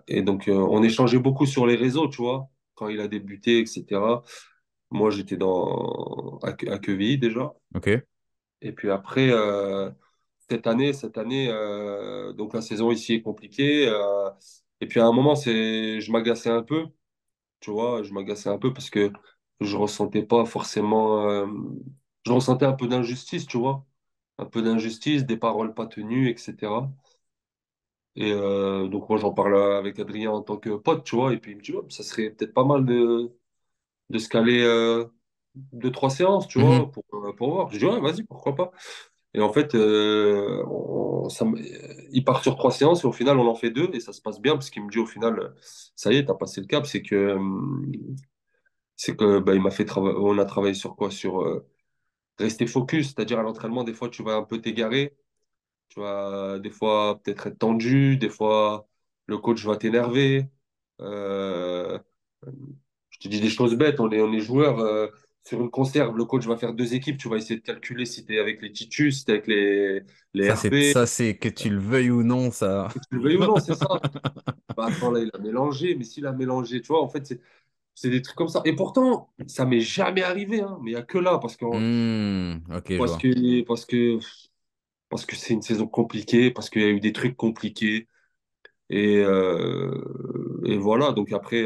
Et donc, on échangeait beaucoup sur les réseaux, tu vois, quand il a débuté, etc. Moi, j'étais à Quevilly déjà. OK. Et puis après, cette année donc la saison ici est compliquée. Et puis à un moment, je m'agaçais un peu, tu vois, je m'agaçais un peu parce que je ressentais pas forcément, je ressentais un peu d'injustice, tu vois, un peu d'injustice, des paroles pas tenues, etc. Et donc moi, j'en parle avec Adrien en tant que pote, tu vois, et puis il me dit, ouais, ça serait peut-être pas mal de se caler 2, 3 séances, tu vois, Mhm. pour voir. Je dis, ouais, vas-y, pourquoi pas. Et en fait, il part sur 3 séances et au final, on en fait 2 et ça se passe bien parce qu'il me dit au final, ça y est, t'as passé le cap. C'est que bah, il m'a fait on a travaillé sur quoi? Sur rester focus, c'est-à-dire à l'entraînement, des fois, tu vas un peu t'égarer, tu vas des fois peut-être être tendu, des fois, le coach va t'énerver. Euh, je te dis des choses bêtes, on est joueurs. Sur une conserve, le coach va faire deux équipes. Tu vas essayer de calculer si tu es avec les Titus, si tu es avec les RB. Ça, c'est que tu le veuilles ou non, ça. Que tu le veuilles ou non, c'est ça. Bah, attends, là, il a mélangé. Mais s'il a mélangé, tu vois, en fait, c'est des trucs comme ça. Et pourtant, ça m'est jamais arrivé. Hein, mais il n'y a que là, Ok, je parce vois. que, parce que, parce que c'est une saison compliquée, parce qu'il y a eu des trucs compliqués. Et voilà, donc après,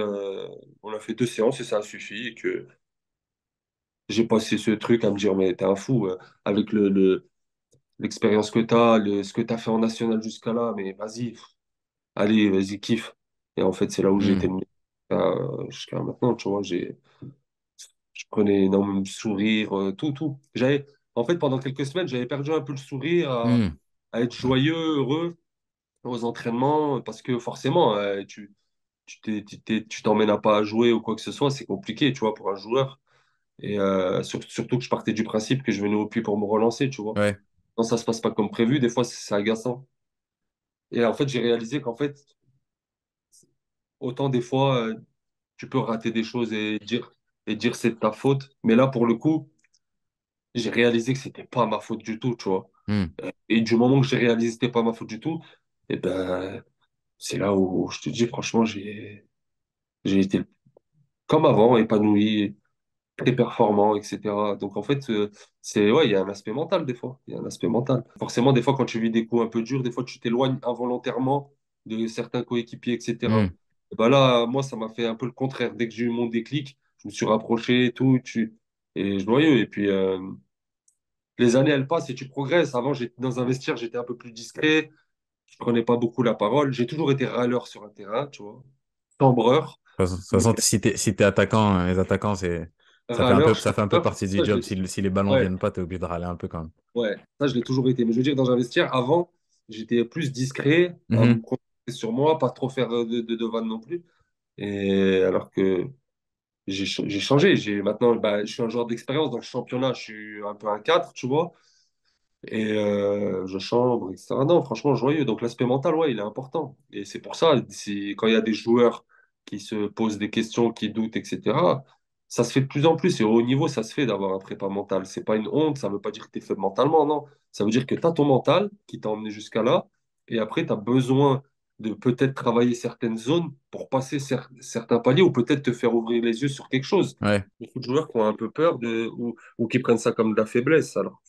on a fait deux séances et ça a suffi. Et que j'ai passé ce truc à me dire, mais t'es un fou, avec l'expérience que t'as, ce que t'as fait en national jusqu'à là, mais vas-y, allez, vas-y, kiffe. Et en fait, c'est là où j'ai été Hmm, le meilleur, jusqu'à maintenant, tu vois, je prenais énormément de sourire, tout. En fait, pendant quelques semaines, j'avais perdu un peu le sourire hmm. à être joyeux, heureux aux entraînements, parce que forcément, tu t'emmènes à pas à jouer ou quoi que ce soit, c'est compliqué, tu vois, pour un joueur. Et surtout que je partais du principe que je venais au puits pour me relancer, tu vois. Ouais. Quand ça se passe pas comme prévu, des fois, c'est agaçant. Et en fait, j'ai réalisé qu'en fait, autant des fois, tu peux rater des choses et dire c'est de ta faute. Mais là, pour le coup, j'ai réalisé que c'était pas ma faute du tout, tu vois. Hmm. Et du moment que j'ai réalisé que c'était pas ma faute du tout, et ben, c'est là où je te dis, franchement, j'ai été comme avant, épanoui, très performant, etc. Donc en fait, ouais, il y a un aspect mental des fois. Il y a un aspect mental. Forcément, des fois, quand tu vis des coups un peu durs, des fois, tu t'éloignes involontairement de certains coéquipiers, etc. Hmm. Et ben là, moi, ça m'a fait un peu le contraire. Dès que j'ai eu mon déclic, je me suis rapproché et tout, et joyeux. Et puis, les années, elles passent et tu progresses. Avant, j'étais dans un vestiaire, j'étais un peu plus discret. Je prenais pas beaucoup la parole. J'ai toujours été râleur sur un terrain, tu vois, chambreur. De toute façon, si t'es attaquant, les attaquants, Râleur, ça fait un peu chambreur, partie du ça, job. Si les ballons ouais. viennent pas, t'es obligé de râler un peu quand même. Ouais, ça, je l'ai toujours été. Mais je veux dire, dans un vestiaire, avant, j'étais plus discret, à me Mhm. concentrer sur moi, pas trop faire de vannes non plus. Et alors que j'ai changé. Maintenant, bah, je suis un joueur d'expérience dans le championnat, je suis un peu un 4 tu vois. Et je chambre, etc. Non, franchement, joyeux. Donc l'aspect mental, ouais, il est important. Et c'est pour ça, quand il y a des joueurs qui se posent des questions, qui doutent, etc., ça se fait de plus en plus. Et au haut niveau, ça se fait d'avoir un prépa mental. C'est pas une honte, ça veut pas dire que tu es faible mentalement, non. Ça veut dire que tu as ton mental qui t'a emmené jusqu'à là. Et après, tu as besoin de peut-être travailler certaines zones pour passer certains paliers ou peut-être te faire ouvrir les yeux sur quelque chose. Ouais. Beaucoup de joueurs qui ont un peu peur ou qui prennent ça comme de la faiblesse. Alors,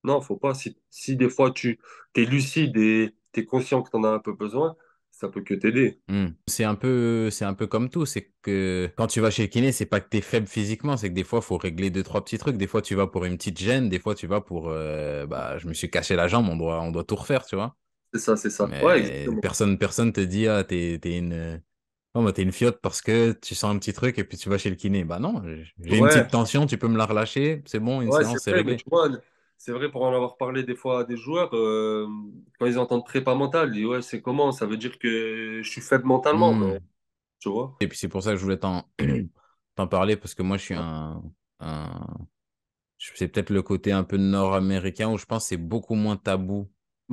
non, faut pas. Si des fois tu es lucide et tu es conscient que tu en as un peu besoin, ça peut que t'aider. C'est un peu comme tout. C'est que quand tu vas chez le kiné, c'est pas que t'es faible physiquement, c'est que des fois, faut régler deux, trois petits trucs. Des fois, tu vas pour une petite gêne, des fois, tu vas pour, bah, je me suis cassé la jambe, on doit tout refaire, tu vois. C'est ça, c'est ça. Ouais, Mais exactement. personne te dit, ah, oh, bah, t'es une fiotte parce que tu sens un petit truc et puis tu vas chez le kiné. Bah non, j'ai une Ouais, petite tension, tu peux me la relâcher, c'est bon, une ouais, c'est séance, c'est vrai, mais réglé. tu vois, c'est vrai pour en avoir parlé des fois à des joueurs, quand ils entendent prépa mentale, ils disent ouais, c'est comment? Ça veut dire que je suis faible mentalement, mais Hmm. tu vois. Et puis c'est pour ça que je voulais t'en parler parce que moi, je suis un, c'est peut-être le côté un peu nord-américain où je pense que c'est beaucoup moins tabou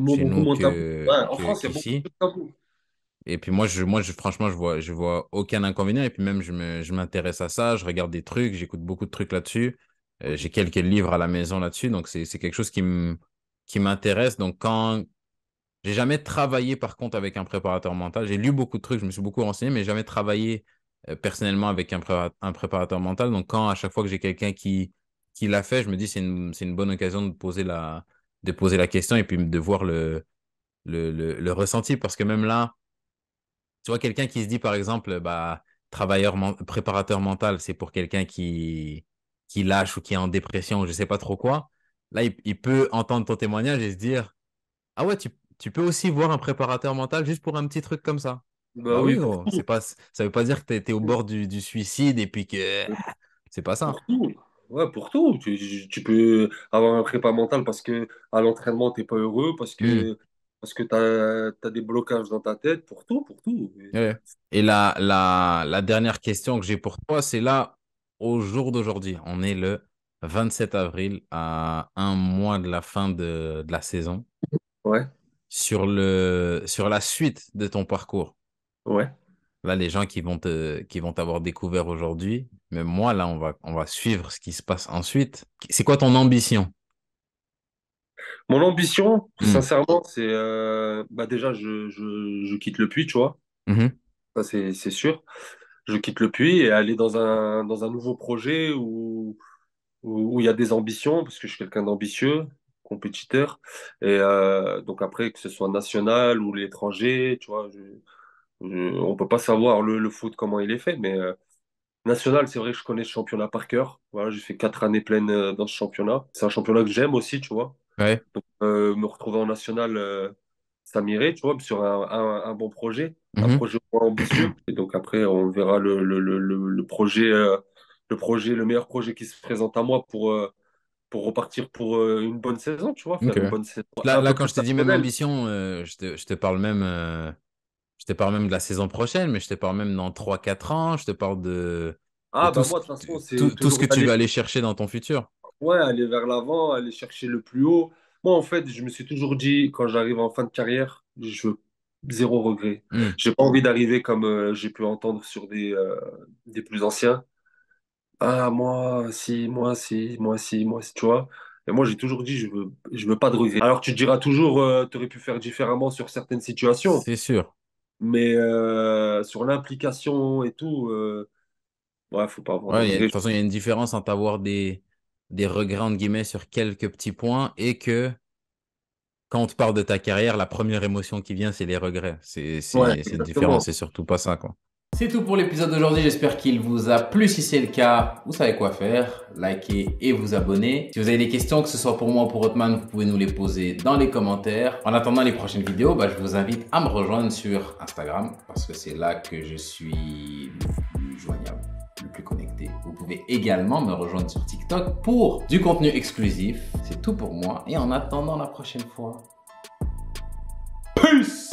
chez Beaucoup nous moins tabou. Ouais, en France, il y a beaucoup qu'ici. plus de tabou. Et puis franchement, je vois aucun inconvénient. Et puis même, je m'intéresse à ça, je regarde des trucs, j'écoute beaucoup de trucs là-dessus. J'ai quelques livres à la maison là-dessus, donc c'est quelque chose qui m'intéresse. Donc j'ai jamais travaillé par contre avec un préparateur mental, j'ai lu beaucoup de trucs, je me suis beaucoup renseigné, mais jamais travaillé personnellement avec un préparateur mental. Donc quand à chaque fois que j'ai quelqu'un qui l'a fait, je me dis c'est une bonne occasion de poser la question et puis de voir le ressenti parce que même là tu vois, quelqu'un qui se dit, par exemple, bah, préparateur mental, c'est pour quelqu'un qui lâche ou qui est en dépression ou je sais pas trop quoi. Là, il peut entendre ton témoignage et se dire, ah ouais, tu peux aussi voir un préparateur mental juste pour un petit truc comme ça. Bah Bah oui, oui, pour gros, tout. ça veut pas dire que t'es au bord du suicide et puis que c'est pas ça. Pour tout. Ouais, pour tout. Tu peux avoir un prépa mental parce que à l'entraînement, t'es pas heureux, Hmm, parce que t'as des blocages dans ta tête, pour tout, pour tout. ouais. Et la dernière question que j'ai pour toi, c'est là, au jour d'aujourd'hui. On est le 27 avril, à un mois de la fin de la saison. Ouais, Sur la suite de ton parcours, ouais. Là, les gens qui vont t'avoir découvert aujourd'hui, même moi, là, on va suivre ce qui se passe ensuite. C'est quoi ton ambition? Mon ambition, Hmm. sincèrement, c'est bah déjà, je quitte le puits, tu vois. Mhm. Ça, c'est sûr. Je quitte le puits et aller dans un nouveau projet où il y a des ambitions, parce que je suis quelqu'un d'ambitieux, compétiteur. Et donc après, que ce soit national ou l'étranger, tu vois, on peut pas savoir le foot, comment il est fait, mais national, c'est vrai que je connais ce championnat par cœur. Voilà, j'ai fait 4 années pleines dans ce championnat. C'est un championnat que j'aime aussi, tu vois. Ouais. Donc, me retrouver en national, ça m'irait, tu vois, sur un bon projet, un Mhm. projet ambitieux. Et donc après, on verra le projet, le meilleur projet qui se présente à moi pour repartir pour une bonne saison, tu vois, Ok. faire une bonne saison Là, un là, peu quand plus je te dis même personnelle. ambition, je te parle même, je te parle même de la saison prochaine, mais je te parle même dans 3 4 ans, je te parle de Ah, bah moi, de toute façon, c'est tout ce toujours que tu d'aller veux aller chercher dans ton futur. ouais, aller vers l'avant, aller chercher le plus haut. Moi, en fait, je me suis toujours dit, quand j'arrive en fin de carrière, je veux zéro regret. Hmm. J'ai pas envie d'arriver comme j'ai pu entendre sur des plus anciens. Ah, moi, si, moi, si, moi, si, moi, si, tu vois. Et moi, j'ai toujours dit, je veux pas de regrets. Alors, tu te diras toujours, tu aurais pu faire différemment sur certaines situations, C'est sûr. mais sur l'implication et tout, ouais, faut pas avoir de Ouais, de regrets. toute façon, il y a une différence entre avoir des regrets, entre guillemets, sur quelques petits points et que quand on te parle de ta carrière, la première émotion qui vient, c'est les regrets. Ouais, C'est différent, exactement. c'est surtout pas ça, quoi. C'est tout pour l'épisode d'aujourd'hui, j'espère qu'il vous a plu. Si c'est le cas, vous savez quoi faire, likez et vous abonnez. Si vous avez des questions, que ce soit pour moi ou pour Othman, vous pouvez nous les poser dans les commentaires. En attendant les prochaines vidéos, je vous invite à me rejoindre sur Instagram parce que c'est là que je suis le plus joignable, le plus connecté. Vous pouvez également me rejoindre sur TikTok pour du contenu exclusif. C'est tout pour moi et en attendant la prochaine fois, peace!